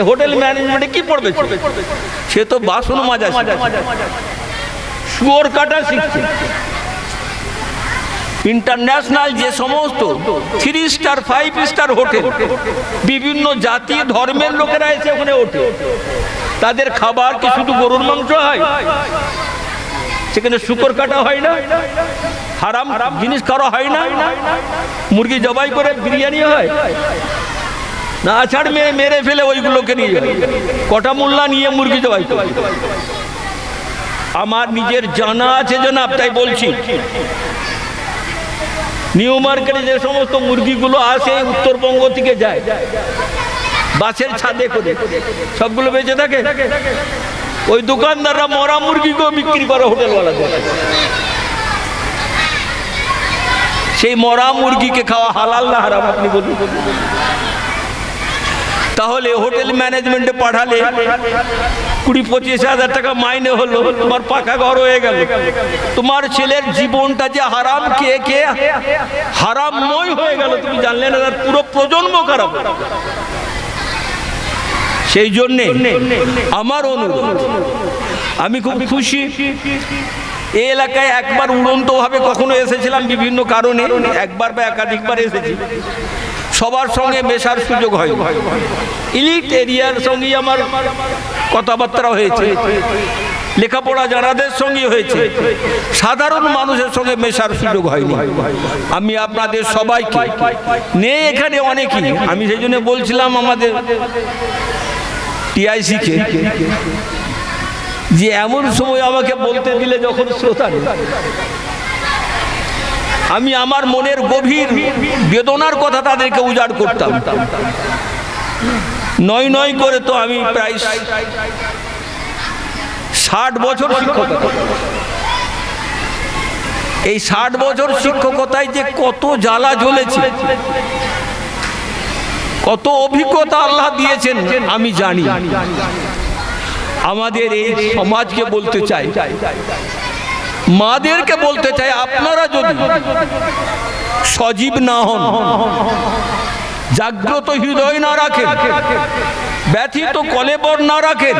হোটেল ম্যানেজমেন্টে কি পড়বে? সে তো বাসন মাজা, শুয়োর কাটা শিখছে। ইন্টারন্যাশনাল যে সমস্ত 3 স্টার 5 স্টার হোটেল, বিভিন্ন জাতি ধর্মের লোকেরা এসে ওখানে ওঠে। তাদের খাবার কি শুধু গরুর মাংস হয়? সেখানে শুকর কাটা হয় না? হারাম জিনিস করা হয় না? মুরগি জবাই করে বিরিয়ানি হয় না? আছাড় মেরে ফেলে ওইগুলোকে নিয়ে যায়, কটা মোল্লা নিয়ে মুরগি জবাই করে। আমার নিজের জানা আছে জনাব, তাই বলছি। নিউ মার্কেটে যে সমস্ত মুরগিগুলো আসে উত্তরবঙ্গ থেকে যায় বাসের ছাদে করে, সবগুলো বেঁচে থাকে। ওই দোকানদাররা মরা মুরগিকেও বিক্রি করে হোটেলওয়ালাদের। সেই মরা মুরগিকে খাওয়া হালাল না হারাম আপনি বলুন? তাহলে হোটেল ম্যানেজমেন্টে পাঠালে 20-25 হাজার টাকা মাইনে হলো, তোমার পাকা ঘর হয়ে গেল, তোমার ছেলের জীবনটা যে হারাম কে কে হারামময় হয়ে গেল তুমি জানলে না, তার পুরো প্রজন্ম খারাপ। সেই জন্যে আমার অনুরোধ, আমি খুব খুশি এই এলাকায় একবার উড়ন্তভাবে কখনো এসেছিলাম বিভিন্ন কারণে, একবার বা একাধিকবার এসেছি, সবার সঙ্গে মেশার সুযোগ হয়। ইলিট এরিয়ার সঙ্গে আমার কথাবার্তা হয়েছে, লেখাপড়া জানাদের সঙ্গে হয়েছে, সাধারণ মানুষের সঙ্গে মেশার সুযোগ হয়নি। আমি আপনাদের সবাইকে নেই এখানে অনেকেই, আমি সেই জন্য বলছিলাম আমাদের টিআইসি কে যে এমন সময় আমাকে বলতে দিলে যখন শ্রোতা নেই, আমি আমার মনের গভীর বেদনার কথা তাদেরকে উজাড় করতাম। নয় নয় করে তো আমি প্রায় 60 বছর শিক্ষকতা, এই 60 বছর শিক্ষকতায় যে কত জ্বালা জ্বলেছে, কত অভিজ্ঞতা আল্লাহ দিয়েছেন আমি জানি। আমাদের এই সমাজকে বলতে চাই, মাদেরকে বলতে চাই, আপনারা যদি সজীব না হন, জাগ্রত হৃদয় না রাখেন, ব্যথিত কলেবর না রাখেন,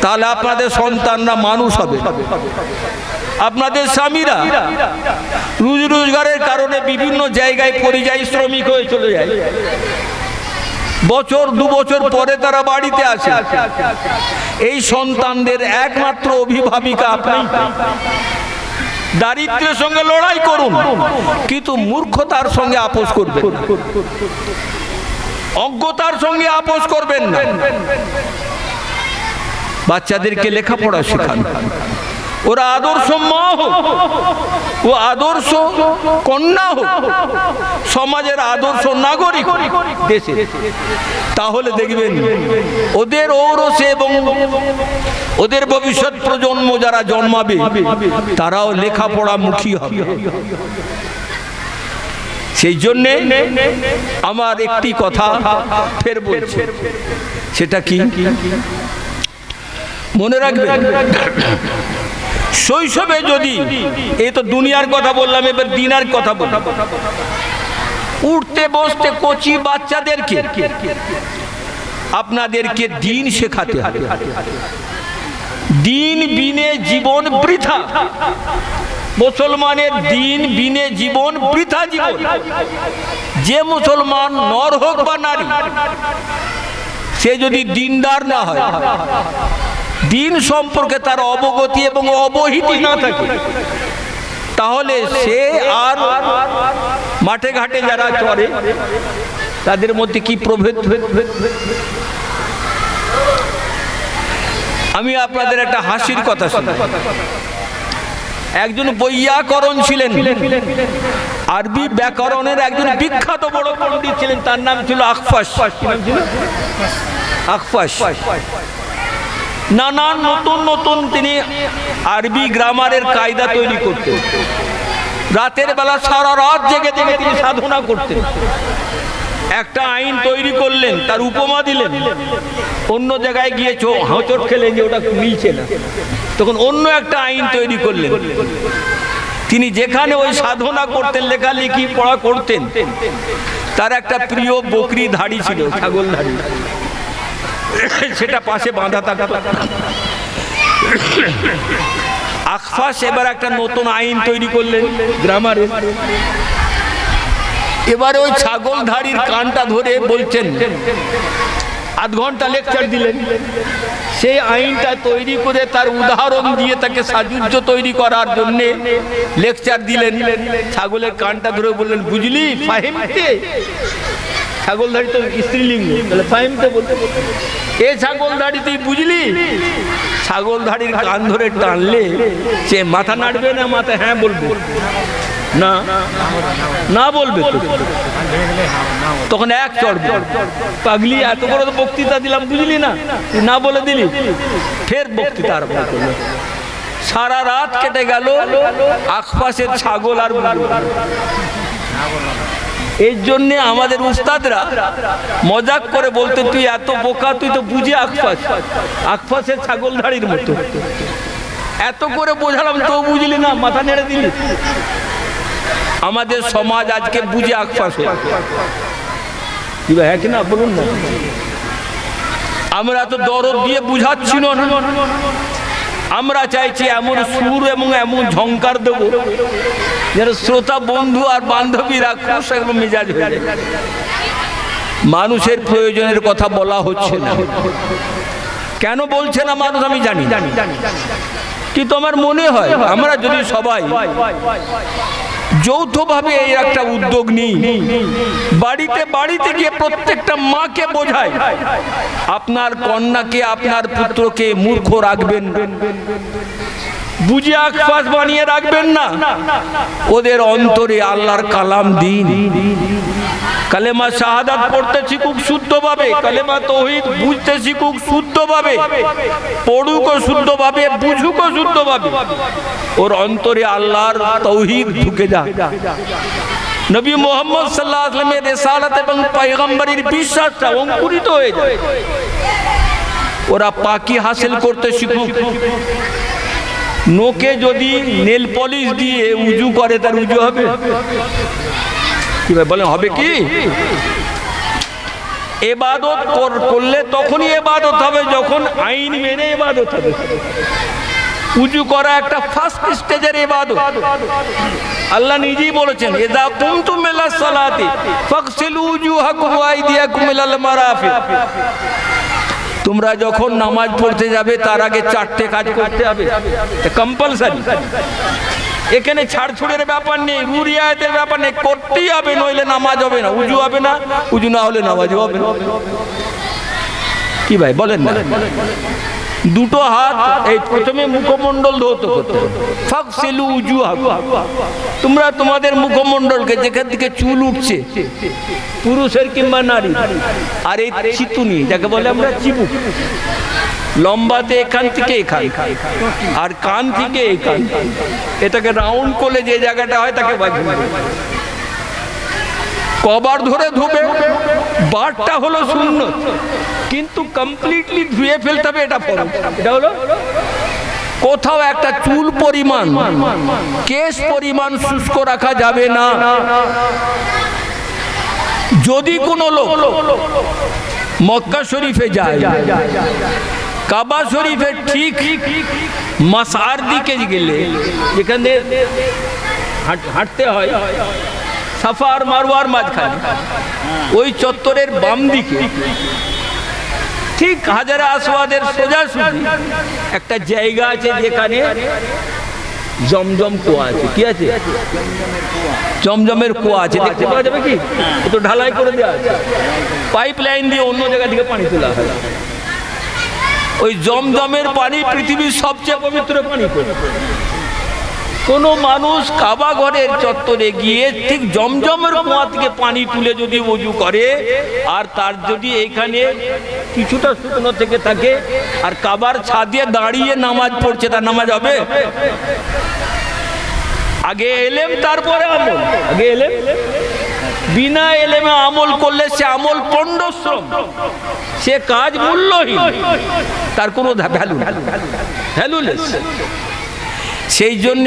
তাহলে আপনাদের সন্তানরা মানুষ হবে। আপনাদের স্বামীরা রুজি রোজগারের কারণে বিভিন্ন জায়গায় পরিযায়ী শ্রমিক হয়ে চলে যায়, বছর 2 বছর পরে তারা বাড়িতে আসে। এই সন্তানদের একমাত্র অভিভাবিকা আপনি। দারিদ্র্যের সঙ্গে লড়াই করুন, কিন্তু মূর্খতার সঙ্গে আপোষ করবেন না, অজ্ঞতার সঙ্গে আপোষ করবেন না। বাচ্চাদেরকে লেখাপড়া শেখান, ওরা আদর্শ মা হোক, ও আদর্শ কন্যা হোক, সমাজের আদর্শ নাগরিক দেশে, তাহলে দেখবেন ওদের ঔরসে এবং ওদের ভবিষ্যৎ প্রজন্ম যারা জন্মাবে তারাও লেখাপড়া মুখী হবে। সেই জন্যে আমার একটি কথা ফের বলছি, সেটা কি মনে রাখবেন, শৈশবে যদি, এই তো দুনিয়ার কথা বললাম, এবার দিনার কথা বললাম, উঠতে বসতে কচি বাচ্চাদেরকে আপনাদেরকে দিন শেখাতে হবে। দিন বিনে জীবন বৃথা, মুসলমানের দিন বিনে জীবন বৃথা জীবন। যে মুসলমান নর হোক বা নারী, সে যদি দিনদার না হয়, দিন সম্পর্কে তার অবগতি এবং অবহিতি না থাকে, তাহলে সে আর মাঠে ঘাটে যারা চলে তাদের মধ্যে কি প্রভেদ। আমি আপনাদের একটা হাসির কথা শোনাই। একজন বৈয়াকরণ ছিলেন, আরবি ব্যাকরণের একজন বিখ্যাত বড় পণ্ডিত ছিলেন, তার নাম ছিল আখফাস। আখফাস নানান নতুন নতুন তিনি আরবি গ্রামারের কায়দা তৈরি করতেন। রাতের বেলা সারা রাত জেগে জেগে তিনি সাধনা করতেন। একটা আইন তৈরি করলেন, তার উপমা দিলেন, অন্য জায়গায় গিয়ে হোঁচট খেলেন যে ওটা মিলছে না, তখন অন্য একটা আইন তৈরি করলেন। তিনি যেখানে ওই সাধনা করতেন, লেখালেখি পড়া করতেন, তার একটা প্রিয় বকরি ধাড়ি ছিল, ছাগল ধাড়ি, সেটা পাশে বাঁধা থাকত। আখফাস এবার একটা নতুন আইন তৈরি করলেন গ্রামারে। এবারে ওই ছাগল ধাড়ির কানটা ধরে বলছেন, আধ ঘন্টা লেকচার দিলেন। সেই আইনটা তৈরি করে তার উদাহরণ দিয়ে তাকে সাজুজ্য তৈরি করার জন্য লেকচার দিলেন। ছাগলের কানটা ধরে বললেন, বুঝলি, ফাহিমতে। ছাগল ধাড়ি তো স্ত্রীলিঙ্গ, তাহলে ফাহিমতে বলতে, এ ছাগল ধাড়ি তুই বুঝলি? ছাগল ধাড়ির কান ধরে টানলে সে মাথা নাড়বে না, মাথা হ্যাঁ বলবে, না না বলবে তো, তখন এক চড়বে, পাগলি এত বড় তো বক্তৃতা দিলাম বুঝলি না, তুই না বলে দিলি, ফের বক্তৃতা আরম্ভ করলো। সারা রাত কেটে গেল আখপাশের ছাগল আর এই জন্য আমাদের উস্তাদরা মজাক করে বলতে, তুই এত বোকা, তুই তো বুঝে আখপাশের ছাগলধারীর মতো। এত করে বোঝালাম তো বুঝলি না, মাথা নেড়ে দিলি। আমাদের সমাজ আজকে বুঝে আখপাশে, কি ভাই হ্যাঁ কিনা বলুন না? আমরা তো দরদ দিয়ে বুঝাচ্ছি না, আমরা চাইছি এমন সুর এবং এমন ঝংকার দেবো যেন শ্রোতা বন্ধু আর বান্ধবীরা খুশ এবং মেজাজ হয়ে যায়। মানুষের প্রয়োজনের কথা বলা হচ্ছে না, কেন বলছে না মানুষ আমি জানি, কিন্তু আমার মনে হয় আমরা যদি সবাই যৌথভাবে এই একটা উদ্যোগ নিই, বাড়িতে বাড়িতে গিয়ে প্রত্যেকটা মাকে বোঝায় আপনার কন্যাকে আপনার পুত্রকে মূর্খ রাখবেন, বুঝে আখপাশ বানিয়ে রাখবেন না, ওদের অন্তরে আল্লাহর কালাম দিন। কালেমা শাহাদাত পড়তে শিখুক শুদ্ধভাবে, কালেমা তাওহীদ বুঝতে শিখুক শুদ্ধভাবে, পড়ুক শুদ্ধভাবে, বুঝুক শুদ্ধভাবে, ওর অন্তরে আল্লাহর তাওহীদ ঢুকে যায়। নবী মুহাম্মদ সাল্লাল্লাহু আলাইহি ওয়াসাল্লামের রিসালাত এবং পয়গম্বরের বিশ্বাসটা অঙ্কুরিত হয়ে যায়। ওরা পাকি হাসিল করতে শিখুক। নোকে যদি নেল পলিশ দিয়ে উজু করে তার উজু হবে? কি ভাই বলেন, হবে কি? ইবাদত করলে তখনই ইবাদত হবে যখন আইন মেনে ইবাদত হবে। উজু করা একটা ফার্স্ট স্টেজের ইবাদত। আল্লাহ নিজেই বলেছেন, ইযা কুমতুম ইলাস সালাতি ফাগসিলু উজুহাকুম ওয়া আইদিয়াকুম ইলাল মারাফিক। তোমরা যখন নামাজ পড়তে যাবে তার আগে চারটে কাজ করতে হবে, কম্পালসারি। এখানে ছাড়ছুড়ের ব্যাপার নেই, রুরিয়াতের ব্যাপার নেই, করতেই হবে, নইলে নামাজ হবে না, উজু হবে না, উজু না হলে নামাজ হবে না। কি ভাই বলেন না? দুটো হাত এই প্রথমে মুখমণ্ডল ধৌত করতে হবে, ফাগসিলু উজুহাকুম। তোমরা তোমাদের মুখমণ্ডলকে, যেখান থেকে চুল উঠছে পুরুষের কিংবা নারী, আর এই চিতুনি যাকে বলে আমরা চিবুক, লম্বাতে এখান থেকে এখান, আর কান থেকে এখান, এটাকে রাউন্ড করলে যে জায়গাটা হয় তাকে কবার ধরে ধুবে। বারটা হলো সুন্নত, কিন্তু কমপ্লিটলি ধুয়ে ফেলতে হবে, এটা ফরজ। এটা হলো কোথাও একটা চুল পরিমাণ, কেশ পরিমাণ শুষ্ক রাখা যাবে না। যদি কোনো লোক মক্কা শরীফে যায়, কাবা শরীফের ঠিক মাসার দিকে গেলে, যেখানে হাঁটতে হয় সাফা আর মারওয়ার মাঝখানে, ওই চত্বরের বাম দিকে ঠিক হাজারে আসওয়াদের সোজাসুজি একটা জায়গা আছে যেখানে জমজম কুয়া আছে। কি আছে? জমজমের কুয়া আছে, দেখতে পাওয়া যাবে কি? তো ঢালাই করে দেওয়া আছে, পাইপ লাইন দিয়ে অন্য জায়গা থেকে পানি তোলা হয়। ওই জমজমের পানি পৃথিবীর সবচেয়ে পবিত্র পানি। কোন মানুষ কাবা ঘরের চত্বরে গিয়ে ঠিক জমজমের কুয়া থেকে পানি তুলে যদি ওযু করে, আর তার যদি এইখানে কিছুটা শুকনো থেকে থাকে, আর কাবার ছাদে দাঁড়িয়ে নামাজ পড়ছে, তার নামাজ হবে? আগে এলেম তারপরে আমল। আগে এলেম, বিনা এলেমে আমল করলে সে আমল পণ্ডশ্রম, সে কাজ মূল্যহীন, তার কোনো ভ্যালুলেস। সেই জন্য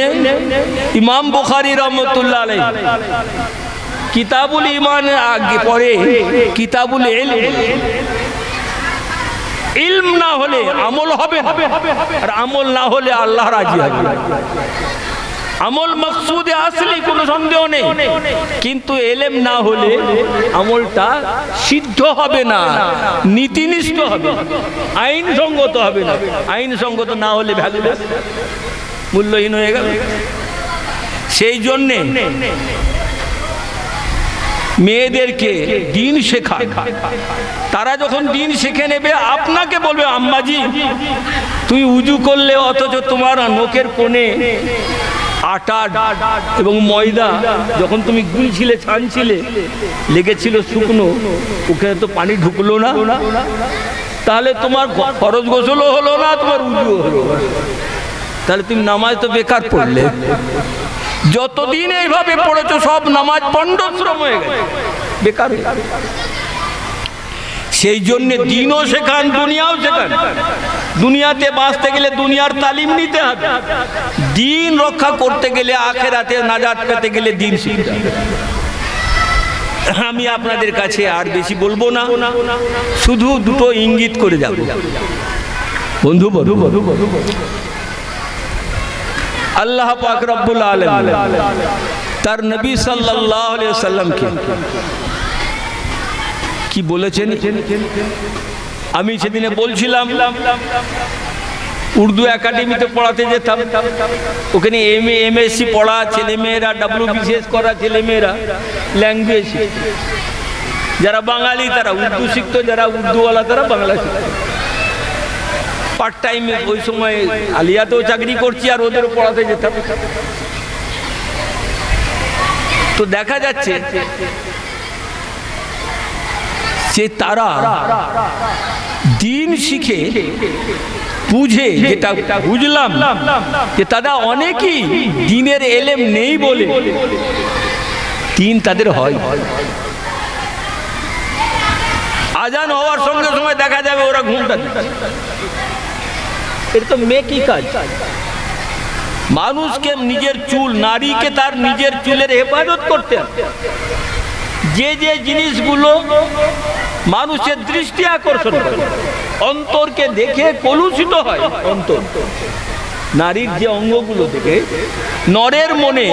ইমাম বুখারী রাহমাতুল্লাহ আলাইহি কিতাবুল ঈমানের আগে পরে কিতাবুল ইলম। ইলম না হলে আমল হবে না, আর আমল না হলে আল্লাহ রাজি হবে। আমল মকসুদে আসলি, কোনো সন্দেহ নেই, কিন্তু এলেম না হলে আমলটা সিদ্ধ হবে না, নীতিনিষ্ঠ হবে, আইন সঙ্গত হবে না। আইন সঙ্গত না হলে ভ্যালুলেস, মূল্যহীন হয়ে গেল। সেই জন্যে মেয়েদেরকে দিন শেখা, তারা যখন দিন শিখে নেবে আপনাকে বলবে, আম্মাজি তুই উজু করলে অথচ তোমার নোকের কোণে আটা এবং ময়দা যখন তুমি গুলছিলে, ছানছিলে, লেগেছিল শুকনো, ওখানে তো পানি ঢুকলো না, তাহলে তোমার ফরজ গোসলও হলো না, তোমার উজুও হলো না, তাহলে তুমি নামাজ তো বেকার পড়লে। যতদিন এইভাবে পড়েছো সব নামাজ পণ্ডশ্রম হয়ে গেছে, বেকার হয়ে গেছে। সেই জন্য দিনও শেখান, দুনিয়াও শেখান। দুনিয়াতে বাঁচতে গেলে দুনিয়ার তালিম নিতে হবে, দিন রক্ষা করতে গেলে, আখেরাতে নাজাত পেতে গেলে দিন শিখতে হবে। আমি আপনাদের কাছে আর বেশি বলবো না, শুধু দুটো ইঙ্গিত করে যাব। বন্ধু আল্লাহ পাক রব্বুল আলামিন তার নবী সাল্লাল্লাহু আলাইহি ওয়াসাল্লামকে কি বলেছেন? আমি সেদিনে বলছিলাম উর্দু একাডেমিতে পড়াতে যেতাম, ওখানে MA MSc পড়া ছেলেমেয়েরা, WBCS করা ছেলেমেয়েরা ল্যাঙ্গুয়েজ শিখত। যারা বাঙালি তারা উর্দু শিখতো, যারা উর্দুওয়ালা তারা বাংলা শিখত। পার্ট টাইমে ওই সময় আলিয়াতেও চাকরি করছি আর ওদেরও পড়াতে যেতাম। তো দেখা যাচ্ছে যে তারা দিন শিখে বুঝে, যেটা বুঝলাম যে তারা অনেকেই দিনের এলেম নেই বলে দিন তাদের হয়। আজান হওয়ার সঙ্গে সঙ্গে দেখা যাবে ওরা ঘুমটা দিচ্ছে। এটা তো মেকি কাজ। মানুষকে নিজের চুল, নারীকে তার নিজের চুলের হেফাজত করতে হবে। যে যে জিনিসগুলো মানুষের দৃষ্টি আকর্ষণ করে, অন্তরকে দেখে কলুষিত হয় অন্তর, নারীর যে অঙ্গগুলো দেখে নরের মনে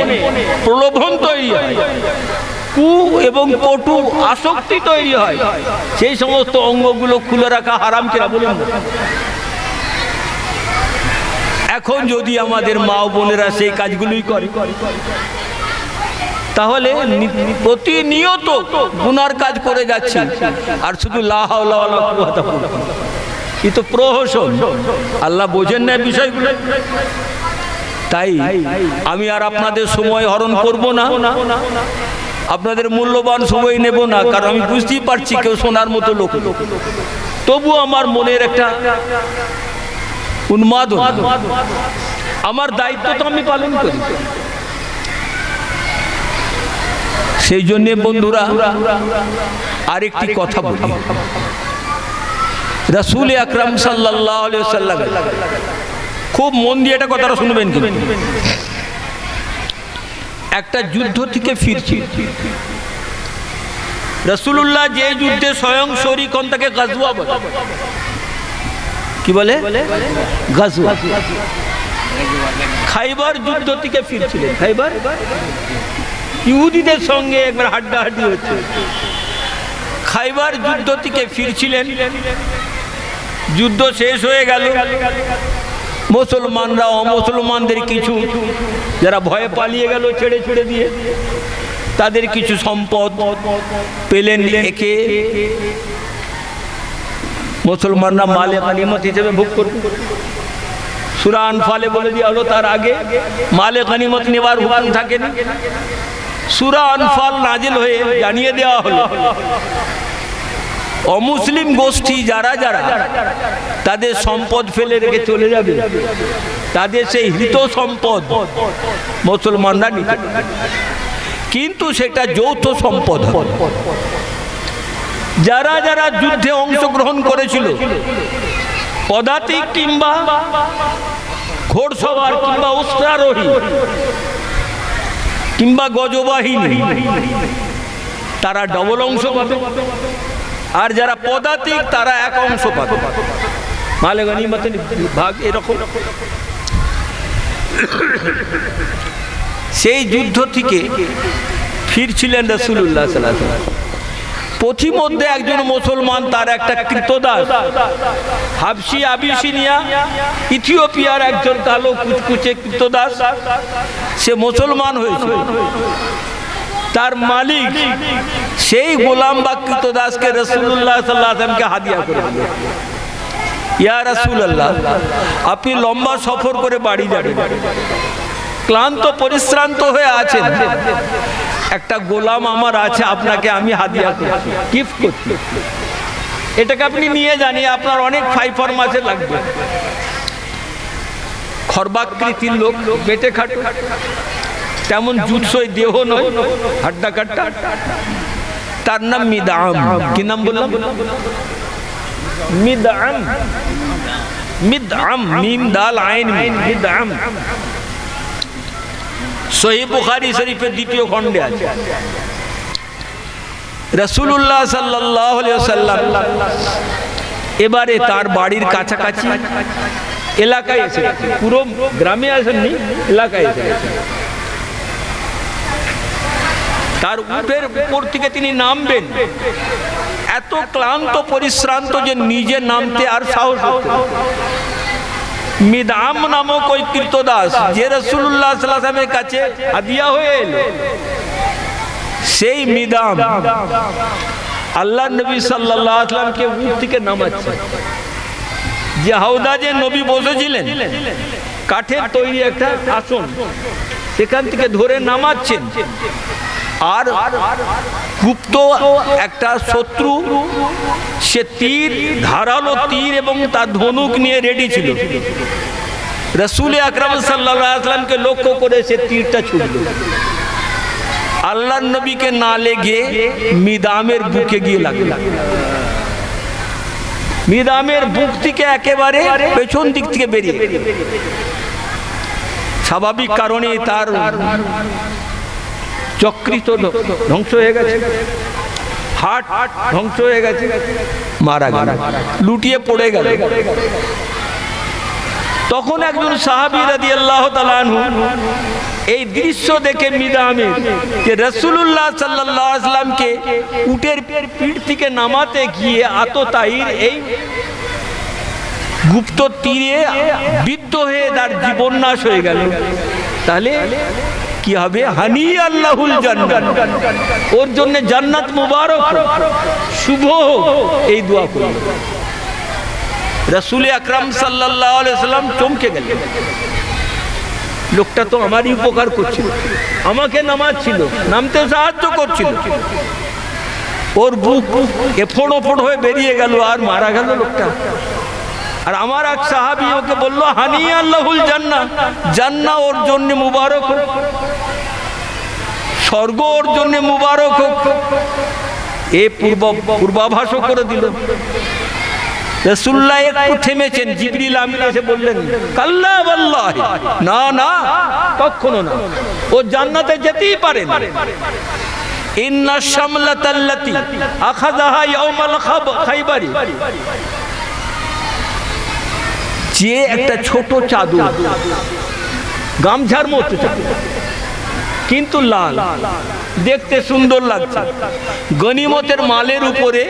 প্রলোভন তৈরি হয়, কু এবং কটু আসক্তি তৈরি হয়, সেই সমস্ত অঙ্গগুলো খুলে রাখা হারাম কিনা বলুন। এখন যদি আমাদের মা বোনেরা সেই কাজগুলোই করে, তাহলে প্রতিনিয়ত গুনার কাজ করে যাচ্ছে, আর শুধু লা হাওলা ওয়ালা কুওয়াতা ইল্লা বিল্লাহ। এই তো প্রহসন, আল্লাহ বোঝেন না বিষয়গুলো। তাই আমি আর আপনাদের সময় হরণ করব না, আপনাদের মূল্যবান সময় নেব না, কারণ আমি বুঝতেই পারছি কেউ শোনার মতো লোক। তবু আমার মনের একটা উন্মাদনা, আমার দায়িত্ব তো আমি পালন করি। সেই জন্য বন্ধুরা আরেকটি কথা বলি, রাসূল আকরাম সাল্লাল্লাহু আলাইহি ওয়াসাল্লাম, খুব মন দিয়ে এটা কথাটা শুনবেন। কিন্তু একটা যুদ্ধ থেকে ফিরছি, রাসূলুল্লাহ যে যুদ্ধে স্বয়ং শরীক হন তাকে গাজওয়া বলে। কি বলে? গাজওয়া। খাইবার যুদ্ধ থেকে ফিরছিলেন। খাইবার ইহুদিদের সঙ্গে একবার হাড্ডাহাড্ডি হচ্ছে। খাইবার যুদ্ধ থেকে ফিরছিলেন, যুদ্ধ শেষ হয়ে গেল। মুসলমানরা অমুসলমানদের কিছু যারা ভয়ে পালিয়ে গেল ছেড়ে ছেড়ে দিয়ে, তাদের কিছু সম্পদ পেলেন, একে মুসলমানরা মালে গনিমত হিসেবে ভোগ করত। সূরা আনফালে বলে দেওয়া হলো তার আগে মালে গনিমত নেবার হুকুম থাকেনি। সূরা আনফাল নাজিল হয়ে জানিয়ে দেওয়া হলো অমুসলিম গোষ্ঠী যারা যারা তাদের সম্পদ ফেলে রেখে চলে যাবে, তাদের সেই হৃত সম্পদ মুসলমানরা নিতে, কিন্তু সেটা যৌথ সম্পদ। যারা যারা যুদ্ধে অংশগ্রহণ করেছিল, পদাতিক কিংবা ঘোড়সওয়ার কিংবা অস্ত্রারোহী কিংবা গজবাহিনী, তারা ডবল অংশ পাবে, আর যারা পদাতিক তারা এক অংশ পাবে। মালে গনিমতের ভাগ এরকম। সেই যুদ্ধ থেকে ফিরছিলেন রাসূলুল্লাহ সাল্লাল্লাহু আলাইহি ওয়াসাল্লাম। পথিমধ্যে একজন মুসলমান, তার একটা কৃতদাস, হাবশি আবিসিনিয়া ইথিওপিয়ার একজন কালো কুচকুচে কৃতদাস, সে মুসলমান হয়েছে। তার মালিক সেই গোলাম বা কৃতদাসকে রাসূলুল্লাহ সাল্লাল্লাহু আলাইহি ওয়াসাল্লামকে হাদিয়া করে দিলেন। ইয়া রাসূলুল্লাহ, আপনি লম্বা সফর করে বাড়ি যাবেন, ক্লান্ত পরিশ্রান্ত হয়ে আছেন, একটা গোলাম আমার আছে, আপনাকে আমি হাদিয়া করছি, গিফট করছি, এটাকে আপনি নিয়ে জানিয়ে আপনার অনেক ফাইফর মাসে লাগবে। খর্বাকৃতির লোক, বেটে খাটো, তেমন জুৎসই দেহ নয়, হাড্ডা কাট্টা। তার নাম মিদআম। কি নাম বললাম? মিদআম। মিদআম, মিম দাল আইন, মিদআম। সহিহ বুখারী শরীফের দ্বিতীয় খণ্ডে আছে। রাসূলুল্লাহ সাল্লাল্লাহু আলাইহি ওয়াসাল্লাম এবারে তার বাড়ির কাছাকাছি এলাকায় এসে, পুরো গ্রামে আসেননি, এলাকায় এসে তার উটের উপর থেকে তিনি নামবেন, এত ক্লান্ত পরিশ্রান্ত যে নিজে নামতে আর সাহস হচ্ছে না। মিদআম নামক ওই কীর্তদাস যে রাসূলুল্লাহ সাল্লাল্লাহু আলাইহি ওয়াসাল্লামের কাছে হাদিয়া হয়ে এলো, সেই মিদআম আল্লাহর নবী সাল্লাল্লাহু আলাইহি ওয়াসাল্লামকে উট থেকে নামাচ্ছে। যে হাওদাজে নবী বসেছিলেন, কাঠের তৈরি একটা আসন, সেখান থেকে ধরে নামাচ্ছেন। আর গুপ্ত একটা শত্রু, সে তীর, ধারালো তীর এবং তার ধনুক নিয়ে রেডি ছিল। রাসূল আকরাম সাল্লাল্লাহু আলাইহি ওয়াসাল্লামকে লক্ষ্য করে সে তীরটা ছুড়ল। আল্লাহর নবীকে না লেগে মিদআমের বুকে গিয়ে লাগলো। মিদআমের বুক থেকে একেবারে পেছন দিক থেকে বেরিয়ে, স্বাভাবিক কারণে তার যকৃত ধ্বংস হয়ে গেছে, হার্ট ধ্বংস হয়ে গেছে, মারা গেল, লুটিয়ে পড়ে গেল। তখন একজন সাহাবী রাদিয়াল্লাহু তাআলা আনহু এই দৃশ্য দেখে মিদআমের, যে রাসূলুল্লাহ সাল্লাল্লাহু আলাইহি ওয়াসাল্লামকে উটের পিঠ থেকে নামাতে গিয়ে আততায়ীর এই গুপ্ত তীরে বিদ্ধ হয়ে তার জীবন নাশ হয়ে গেল, তাহলে কি হবে? হানি আল্লাহুল জান্নাত, ওর জন্য জান্নাত মুবারক, শুভ হোক, এই দোয়া করুন। রাসূল আকরাম সাল্লাল্লাহু আলাইহি ওয়াসাল্লাম চমকে গেলেন, লোকটা তো আমারই উপকার করছিল, আমাকে নামাচ্ছিল, নামতে সাহায্য করছিল, ওর বুক এফোড় ওফোড় হয়ে বেরিয়ে গেল আর মারা গেল লোকটা। আর আমার এক সাহাবী ওকে বলল, হানি আল্লাহুল জান্নাত, জান্নাত ওর জন্য মুবারক হোক, স্বর্গ ওর জন্য মুবারক হোক, এ পূর্বাভাসও করে দিল। রাসূলুল্লাহ একটু থেমেছেন, জিবরিল আমিন এসে বললেন, কাল্লা ওয়াল্লাহি, না না, কখনো না, ও জান্নাতে যেতেই পারে না। ইন্না শামলাতাল্লাতি আখাযাহা ইয়াউমাল খাইবারি, যে একটা ছোট চাদর, গামছার মতো চাদর, কিন্তু লাল, দেখতে সুন্দর লাগছে, গনিমতের মালের উপরে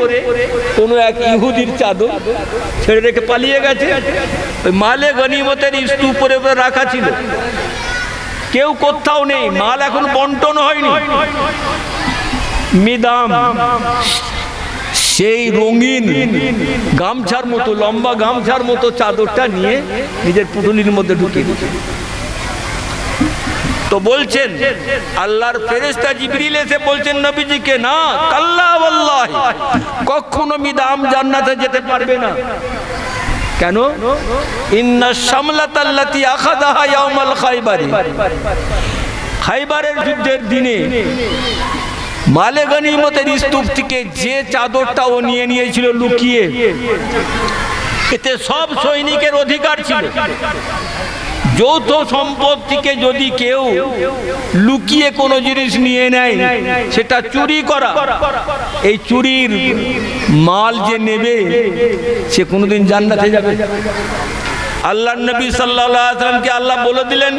কোনো এক ইহুদির চাদর ছেড়ে রেখে পালিয়ে গেছে। ওই মালে গনিমতের স্তূপের উপরে রাখা ছিল, কেউ কোথাও নেই, মাল এখন বন্টন হয়নি। মিদআম সেই রঙিন গামছার মতো, লম্বা গামছার মতো চাদরটা নিয়ে নিজের পুটুলির মধ্যে ঢুকিয়ে দিয়েছে। তো বলছেন আল্লাহর ফেরেশতা জিবরিল এসে বলছেন নবীজিকে, না, কাল্লা ওয়াল্লাহি, কখনো মিদআম জান্নাতে যেতে পারবে না। কেন? ইন্না শামলাতাল্লাতি আখাযাহা ইয়াউমাল খাইবারি, খাইবারের যুদ্ধের দিনে মালে গনিমতের স্তূপ থেকে যে চাদরটা ও নিয়ে নিয়েছিল লুকিয়ে, এতে সব সৈনিকের অধিকার ছিল। যৌথ সম্পত্তিকে যদি কেউ লুকিয়ে কোনো জিনিস নিয়ে নেয়, সেটা চুরি করা। এই চুরির মাল যে নেবে, সে কোনোদিন জান্নাতে যাবে। আল্লাহর নবী সাল্লাল্লাহু আলাইহি ওয়াসাল্লামকে আল্লাহ বলে দিলেন,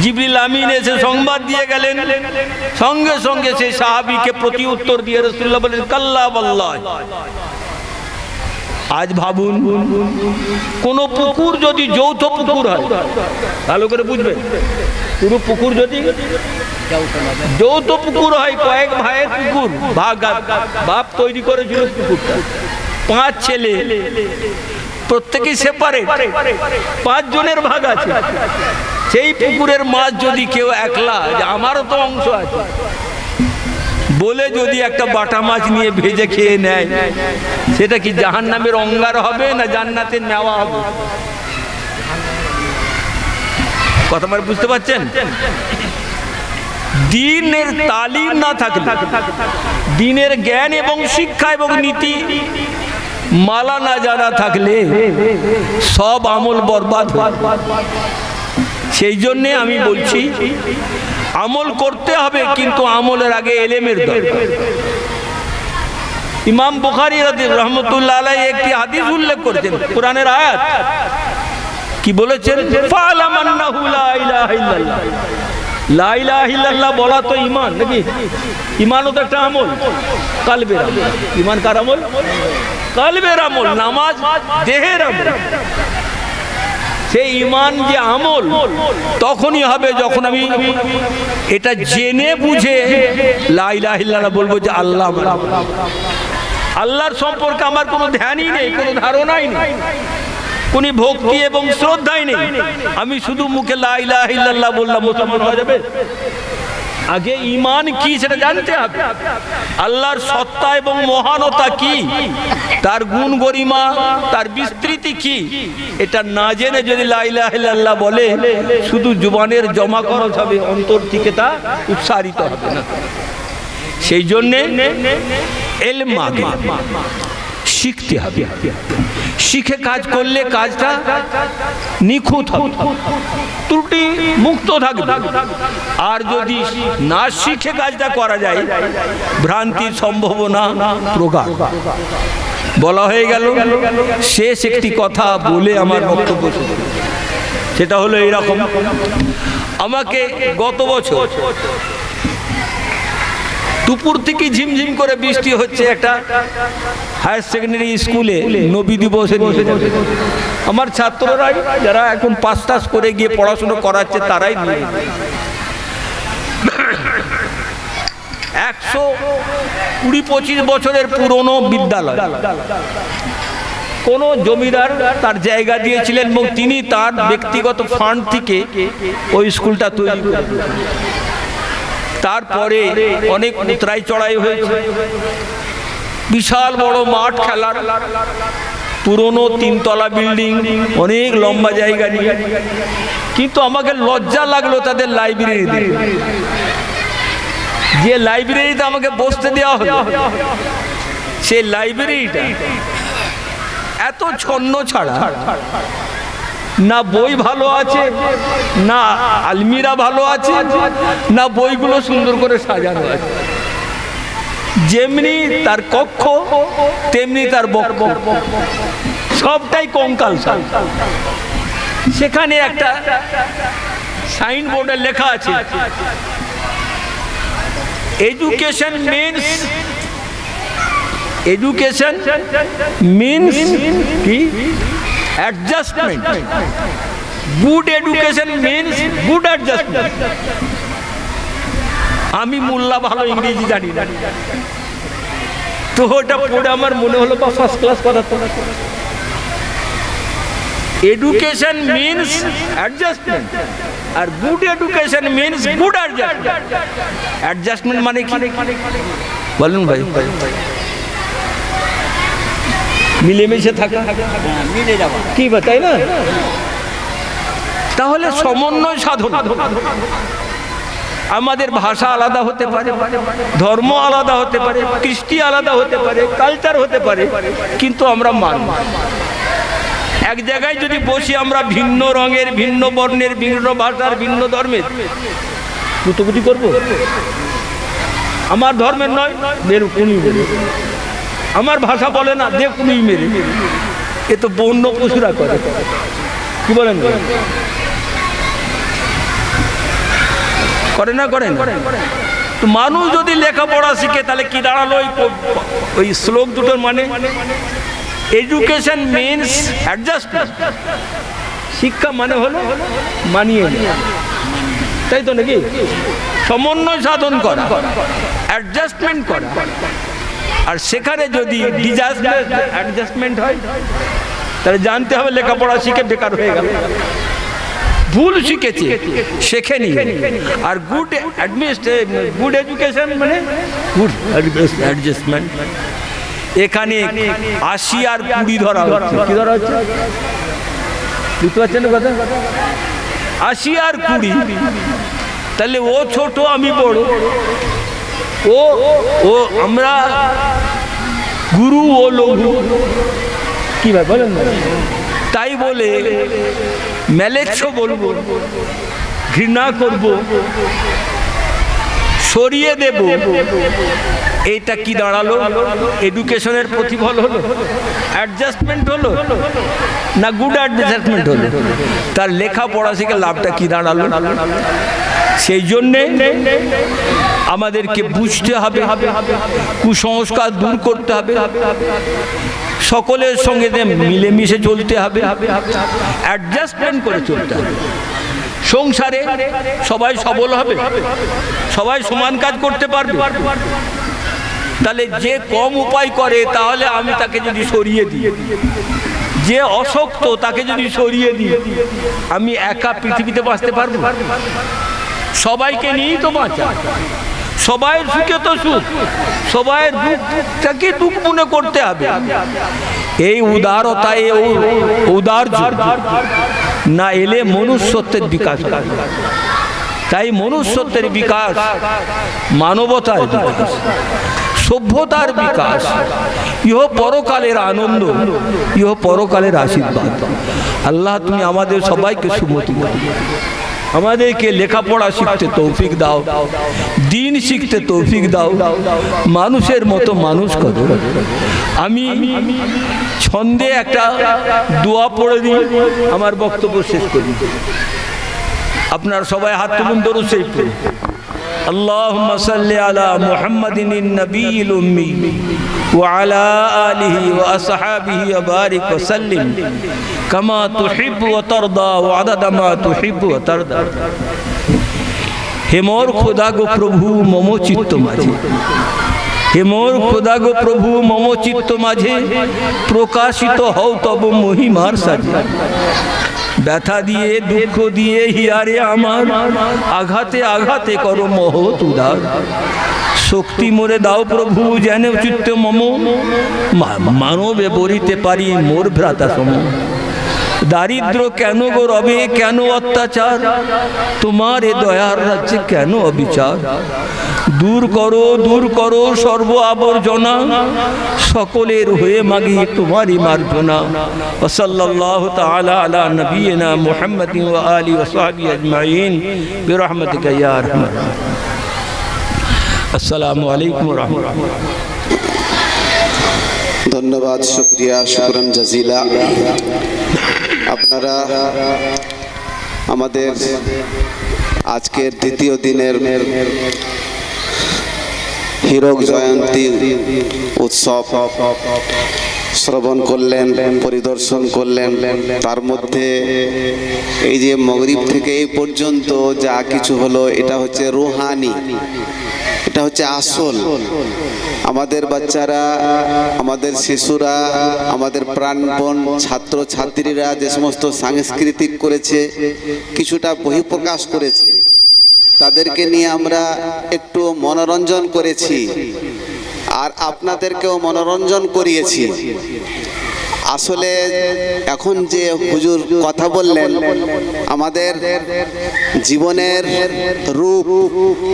জিবরিল আমিন এসে সংবাদ দিয়ে গেলেন, সঙ্গে সঙ্গে সেই সাহাবীকে প্রতি উত্তর দিয়ে রাসূলুল্লাহ বলেন, কাল্লা ওয়াল্লাহি। আজ ভাবুন, কোন পুকুর যদি যৌথ পুকুর হয়, ভালো করে বুঝবেন, পুরো পুকুর যদি যৌথ পুকুর হয়, কয়েক ভাইয়ের পুকুর, বাপ তৈরি করেছিল পুকুরটা, 5 ছেলে, প্রত্যেকেই সেপারেট, 5 জনের ভাগ আছে, সেই পুকুরের মাছ যদি কেউ একলা যে আমারও তো অংশ আছে বলে যদি একটা বাটা মাছ নিয়ে ভেজে খেয়ে নেয়, সেটা কি জাহান্নামের অঙ্গার হবে না জান্নাতের নেওয়া হবে? কথা মানে বুঝতে পারছেন? দিনের তালিম না থাকলে, দিনের জ্ঞান এবং শিক্ষা এবং নীতি মালা না জানা থাকলে সব আমল বরবাদ হয়। সেই জন্যে আমি বলছি আমল করতে হবে, কিন্তু আমলের আগে এলেমের দরকার। ইমাম বুখারী রাহমাতুল্লাহ আলাইহি একটি হাদিস উল্লেখ করেছেন, কোরআনের আয়াত কি বলেছেন? ফা'লাম আন্নাহু লা ইলাহা ইল্লাল্লাহ। লা ইলাহা ইল্লাল্লাহ বলা তো ঈমান নাকি? ঈমানও তো একটা আমল, কলবের আমল। ঈমান কার আমল? কলবের আমল। নামাজ দেহের আমল। সেই ঈমান যে আমল তখনই হবে যখন আমি এটা জেনে বুঝে লা ইলাহা ইল্লাল্লাহ বলবো যে আল্লাহ, আল্লাহর সম্পর্কে আমার কোনো ধ্যানই নেই, কোনো ধারণাই নেই, কোনো ভক্তি এবং শ্রদ্ধাই নেই। আমি শুধু মুখে লা ইলাহা ইল্লাল্লাহ বললাম, মুসলমান হয়ে যাবে? আগে ঈমান কি সেটা জানতে হবে। আল্লাহর সত্তা এবং মহানতা কি, তার গুণ গরিমা, তার বিস্তৃতি কি, এটা না জেনে যদি লা ইলাহা ইল্লাল্লাহ বলে শুধু জুবানের জমা খরচ হবে, অন্তর থেকে তা উচ্চারিত হবে না। সেই জন্যে ইলম আগে শিখতে হবে। শিখে কাজ করলে কাজটা নিখুঁত হবে, ত্রুটি মুক্ত থাকবে। আর যদি না শিখে কাজটা করা যায়, ভ্রান্তির সম্ভাবনা প্রগাঢ়। বলা হয়ে গেল। শেষ একটি কথা বলে আমার বক্তব্য শেষ, সেটা হলো এইরকম। আমাকে গত বছর দুপুর থেকে ঝিমঝিম করে বৃষ্টি হচ্ছে, একটা হায়ার সেকেন্ডারি স্কুলে নবী দিবসে আমার ছাত্ররাই, যারা এখন পাস টাস করে গিয়ে পড়াশোনা করাচ্ছে, তারাই 120-25 বছরের পুরনো বিদ্যালয়। কোন জমিদার তার জায়গা দিয়েছিলেন এবং তিনি তার ব্যক্তিগত ফান্ড থেকে ওই স্কুলটা তৈরি করেছিলেন। তারপরে অনেক উতরাই চড়াই হয়েছে, বিশাল বড় মাঠ খেলার, পুরনো 3 তলা বিল্ডিং, অনেক লম্বা জায়গা নিয়ে। কিন্তু আমাকে লজ্জা লাগলো তাদের লাইব্রেরিতে, যে লাইব্রেরিতে আমাকে বসতে দেওয়া হলো, সেই লাইব্রেরিটা এত ছন্ন ছাড়া, না বই ভালো আছে, না আলমিরা ভালো আছে, না বইগুলো সুন্দর করে সাজানো আছে। যেমনি তার কক্ষ তেমনি তার বক্ষ, সবটাই কঙ্কাল। সেখানে একটা সাইনবোর্ডে লেখা আছে, এডুকেশন মিন্স কি? Adjustment. Good education means good adjustment. আমি মোল্লা, ভালো ইংরেজি জানি না, তো ওটা পড়ে আমার মনে হলো বা ফার্স্ট ক্লাস কথা। তো এডুকেশন মিন্স অ্যাডজাস্টমেন্ট, আর good education means good adjustment. Adjustment মানে কি বলুন ভাই? মিলেমিশে থাকা, মিলে যাওয়া, কি তাই না? তাহলে সমন্বয় সাধন। আমাদের ভাষা আলাদা হতে পারে, ধর্ম আলাদা হতে পারে, কৃষ্টি আলাদা হতে পারে, কালচার হতে পারে, কিন্তু আমরা মানব। এক জায়গায় যদি বসি আমরা ভিন্ন রঙের, ভিন্ন বর্ণের, ভিন্ন ভাষার, ভিন্ন ধর্মের, কুতুকুতি করবো? আমার ধর্মের নয়, আমার ভাষা বলে না, দে কুনুই মেরে। এ তো বন্য পশুরা করে, কি বলেন? করে না? করেন। তো মানুষ যদি লেখাপড়া শিখে তাহলে কি দাঁড়ালো ওই শ্লোক দুটোর মানে? Education means adjustment. শিক্ষা মানে হলো মানিয়ে নেওয়া, তাই তো নাকি? সমন্বয় সাধন করা, অ্যাডজাস্টমেন্ট করা। আর সেখানে যদি অ্যাডজাস্টমেন্ট হয় তাহলে জানতে হবে লেখাপড়া শিখে বেকার হয়ে গেল। ভুল শিখেছে, শেখেনি। আর গুড এডুকেশন মানে গুড অ্যাডজাস্টমেন্ট। এখানে 80 আর 20 ধরা হচ্ছে। কি ধরা হচ্ছে বুঝতে পারছেন কথা? 80 আর 20, তাহলে ও ছোট আমি বড়, ও আমরা গুরু ও লঘু, কি ভাই বলেন না? তাই বলে মেলেচ্ছ বলবো, ঘৃণা করব, সরিয়ে দেব, এইটা কি দাঁড়ালো? এডুকেশনের প্রতিফল হলো? অ্যাডজাস্টমেন্ট হলো না গুড অ্যাডজাস্টমেন্ট হলো? তার লেখাপড়া শিখে লাভটা কি দাঁড়ালো? সেই জন্যে আমাদেরকে বুঝতে হবে, কুসংস্কার দূর করতে হবে, সকলের সঙ্গে মিলেমিশে চলতে হবে, অ্যাডজাস্টমেন্ট করে চলতে হবে। সংসারে সবাই সবল হবে, সবাই সমান কাজ করতে পারবে। তাহলে যে কম উপায় করে, তাহলে আমি তাকে যদি সরিয়ে দিই, যে অশক্ত তাকে যদি সরিয়ে দিই, আমি একা পৃথিবীতে বাঁচতে পারবো? সবাইকে নিয়েই তো বাঁচা, সবাইয়ের সুখে তো সুখ, সবাইয়ের দুঃখটাকে দুঃখ মনে করতে হবে। এই উদারতা, এই ঔদার্য না এলে মনুষ্যত্বের বিকাশ। তাই মনুষ্যত্বের বিকাশ, মানবতার বিকাশ, সভ্যতার বিকাশ, ইহ পরকালের আনন্দ, ইহ পরকালের আশীর্বাদ। আল্লাহ তুমি আমাদের সবাইকে সুমতি দাও, আমাদেরকে লেখাপড়া শিখতে তৌফিক দাও, দিন শিখতে তৌফিক দাও, মানুষের মতো মানুষ করো। আমি ছন্দে একটা দোয়া পড়ে দিই, আমার বক্তব্য শেষ করি। আপনারা সবাই হাত তুলুন, দরুদ শরীফ পড়ুন। আল্লাহুম্মা সাল্লি আলা মুহাম্মাদিন নবিয়্যিল উম্মি ওয়া আলা আলিহি ওয়া আসহাবিহি ওয়া বারিক ওয়া সাল্লিম কামা তুহিব্বু ওয়া তারদা ওয়া আদাদা মা তুহিব্বু ওয়া তারদা। হে মোর খোদা গো প্রভু মম চিত্ত মাঝে, হে মোর খোদা গো প্রভু মম চিত্ত মাঝে প্রকাশিত হও তব মহিমার সাজে। ব্যথা দিয়ে দুঃখ দিয়ে হিয়ারে আমার, আঘাতে আঘাতে করো মহৎ উদার। শক্তি মোরে দাও প্রভু যেন চিত্ত মম, মানবে বরিতে পারি মোর ভ্রাতা সম। দারিদ্র কেন গো রবে, কেন অত্যাচার, তোমার এ দয়ার রাজ্যে কেন অবিচার। দূর করো সর্ব আবর্জনা, সকলের হয়ে মাগি তোমারই মার্জনা। ওয়া সাল্লাল্লাহু তাআলা আলা নবিয়িনা মুহাম্মাদিন ওয়া আলিহি ওয়া সাহবিহি আজমাইন বিরহমাতিকা ইয়া আরহামার রাহিমিন। আসসালামু আলাইকুম ওয়া রাহমাতুল্লাহ। ধন্যবাদ, শুকরিয়া, শুকরান জাজিলা। আপনারা আমাদের আজকের দ্বিতীয় দিনের হীরক জয়ন্তী উৎসব শ্রবণ করলেন, পরিদর্শন করলেন। তার মধ্যে এই যে মাগরিব থেকে এই পর্যন্ত যা কিছু হলো, এটা হচ্ছে রুহানি, এটা হচ্ছে আসল। আমাদের বাচ্চারা, আমাদের শিশুরা, আমাদের প্রাণপণ ছাত্র ছাত্রীরা যে সমস্ত সাংস্কৃতিক করেছে, কিছুটা বহিঃপ্রকাশ করেছে, তাদেরকে নিয়ে আমরা একটু মনোরঞ্জন করেছি, আর আপনাদেরকেও মনোরঞ্জন করিয়েছি। আসলে এখন যে হুজুর কথা বললেন, আমাদের জীবনের রূপ,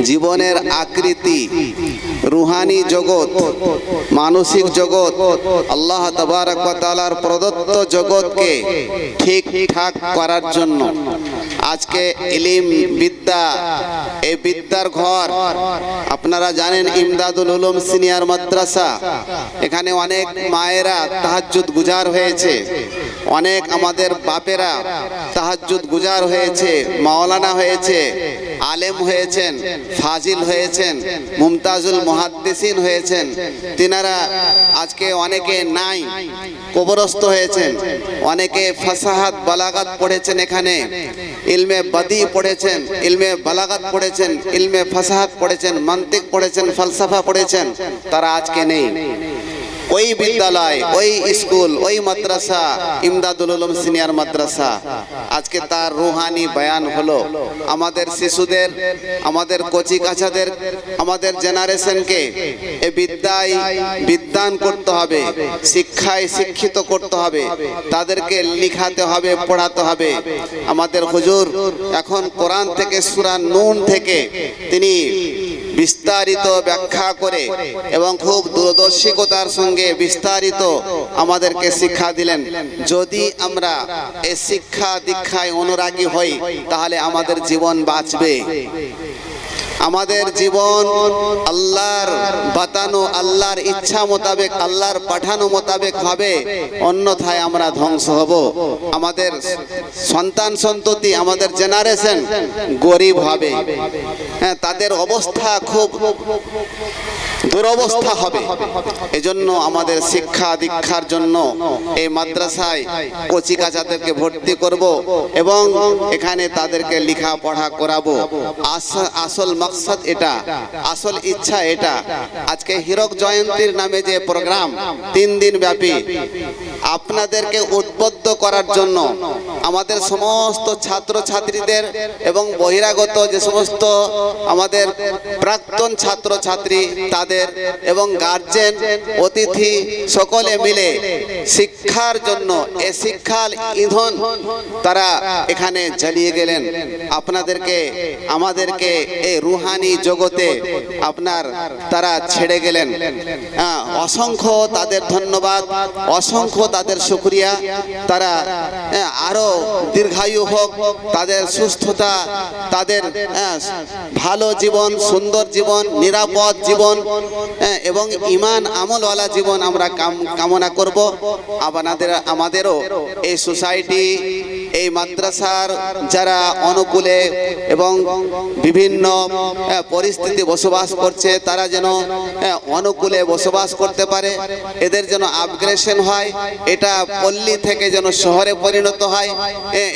জীবনের আকৃতি, রুহানি জগৎ, মানসিক জগৎ, আল্লাহ তাবারক ওয়া তাআলার প্রদত্ত জগৎকে ঠিকঠাক করার জন্য আজকে ইলম বিদ্যা, এই বিদ্যার ঘর আপনারা জানেন ইমদাদুল উলুম সিনিয়র মাদ্রাসা। এখানে অনেক মায়েরা তাহাজ্জুদ গুজার হয়েছে, অনেক আমাদের বাপেরা তাহাজ্জুদ গুজার হয়েছে, মাওলানা হয়েছে, আলেম হয়েছেন, ফাজিল হয়েছেন, মুমতাজুল মুহাদ্দিসিন হয়েছেন। তিনারা আজকে অনেকে নাই, কবরস্থ হয়েছেন। অনেকে ফাসাহাত বালাগাত পড়েছেন, এখানে ইলমে বাদি পড়েছেন, ইলমে বালাগাত পড়েছেন, ইলমে ফাসাহাত পড়েছেন, মান্তিক পড়েছেন, ফালসাফা পড়েছেন। তারা আজকে নেই। ওই বিদ্যালয়, ওই স্কুল, ওই মাদ্রাসা ইমদাদুল উলুম সিনিয়র মাদ্রাসা, আজকে তার রুহানি বয়ান হলো। আমাদের শিশুদের, আমাদের কচি কাচাদের, আমাদের জেনারেশনকে এই বিদ্যায় বিদ্যান করতে হবে, শিক্ষায় শিক্ষিত করতে হবে, তাদেরকে লিখাতে হবে, পড়াতে হবে। আমাদের হুজুর এখন কোরআন থেকে সূরা নূন থেকে তিনি বিস্তারিত ব্যাখ্যা করে এবং খুব দূরদর্শিতার সঙ্গে বিস্তারিত আমাদেরকে শিক্ষা দিলেন। যদি আমরা এই শিক্ষা দীক্ষায় অনুরাগী হই তাহলে আমাদের জীবন বাঁচবে। আমাদের জীবন আল্লাহর বাতানো, আল্লাহর ইচ্ছা মোতাবেক, আল্লাহর পাঠানো মোতাবেক হবে, অন্যথায় আমরা ধ্বংস হব। আমাদের সন্তান সন্ততি, আমাদের জেনারেশন গরিব হবে, হ্যাঁ, তাদের অবস্থা খুব দুরবস্থা হবে। এজন্য আমাদের শিক্ষা দীক্ষার জন্য এই মাদ্রাসায় কচি কাচাদেরকে ভর্তি করব এবং এখানে তাদেরকে লেখাপড়া করাবো। আসল মাকসাদ এটা, আসল ইচ্ছা এটা। আজকে হীরক জয়ন্তীর নামে যে প্রোগ্রাম 3 দিন ব্যাপী, আপনাদেরকে উদ্বুদ্ধ করার জন্য আমাদের সমস্ত ছাত্র ছাত্রীদের এবং বহিরাগত যে সমস্ত আমাদের প্রাক্তন ছাত্র ছাত্রী তাদের এবং গার্জেন, অতিথি সকলে মিলে শিক্ষার জন্য এই শিক্ষার ইন্ধন তারা এখানে জ্বালিয়ে গেলেন। আপনাদেরকে, আমাদেরকে এই রুহানি জগতে আপনার তারা ছেড়ে গেলেন। অসংখ্য তাদের ধন্যবাদ, অসংখ্য তাদের শুকরিয়া। তারা আরো দীর্ঘায়ু হোক, তাদের সুস্থতা, তাদের ভালো জীবন, সুন্দর জীবন, নিরাপদ জীবন এবং ঈমান আমলওয়ালা জীবন আমরা কামনা করব। আমাদেরও এই সোসাইটি, এই মাদ্রাসার যারা অনুকূলে এবং বিভিন্ন পরিস্থিতি বসবাস করছে তারা যেন অনুকূলে বসবাস করতে পারে, এদের যেন আপগ্রেশন হয়, এটা পল্লী থেকে যেন শহরে পরিণত হয়।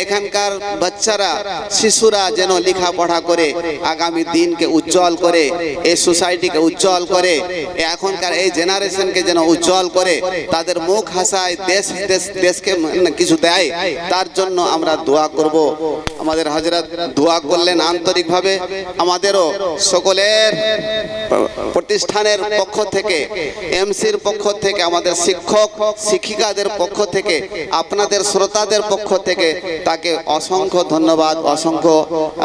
এখানকার বাচ্চারা, শিশুরা যেন লেখাপড়া করে আগামী দিনকে উজ্জ্বল করে, এই সোসাইটিকে উজ্জ্বল করে, এখনকার এই জেনারেশনকে যেন উজ্জ্বল করে, তাদের মুখ হাসায়, দেশকে কিছু দেয়, তার জন্য আমরা দোয়া করব। আমাদের হযরত দোয়া করলেন আন্তরিকভাবে। আমাদেরও সকলের প্রতিষ্ঠানের পক্ষ থেকে, এমসির পক্ষ থেকে, আমাদের শিক্ষক শিক্ষিকাদের পক্ষ থেকে, আপনাদের শ্রোতাদের পক্ষ থেকে তাকে অসংখ্য ধন্যবাদ, অসংখ্য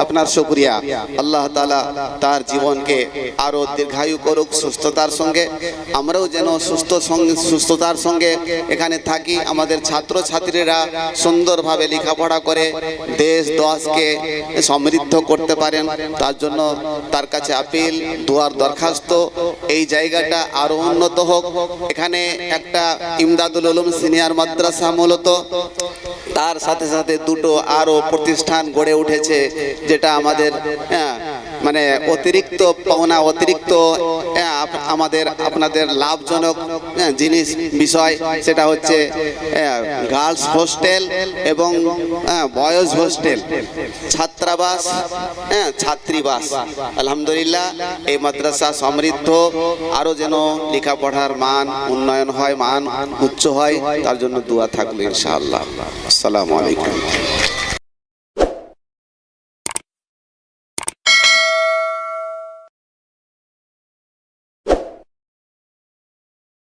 আপনার শুকরিয়া। আল্লাহ তাআলা তার জীবনকে আরো দীর্ঘায়ু করুক সুস্থতার সঙ্গে। আমরাও যেন সুস্থতার সঙ্গে এখানে থাকি, আমাদের ছাত্র ছাত্রীরা সুন্দরভাবে লেখাপড়া করে দেশ দশকে সমৃদ্ধ করতে পারেন। তার জন্য তার কাছে আপিল, দোয়ার দরখাস্ত, এই জায়গাটা আরো উন্নত হোক। এখানে একটা ইমদাদুল উলুম সিনিয়র মাদ্রাসা মূলত, তার সাথে সাথে দুটো আরো প্রতিষ্ঠান গড়ে উঠেছে, যেটা আমাদের মানে অতিরিক্ত পাওনা, অতিরিক্ত আমাদের আপনাদের লাভজনক জিনিস বিষয়, সেটা হচ্ছে গার্লস হোস্টেল এবং বয়েজ হোস্টেল, ছাত্রাবাস, ছাত্রীবাস। আলহামদুলিল্লাহ এই মাদ্রাসা সমৃদ্ধ, আরো যেন লেখাপড়ার মান উন্নয়ন হয়, মান উচ্চ হয়, তার জন্য দোয়া থাকবে ইনশাআল্লাহ। আসসালামু আলাইকুম।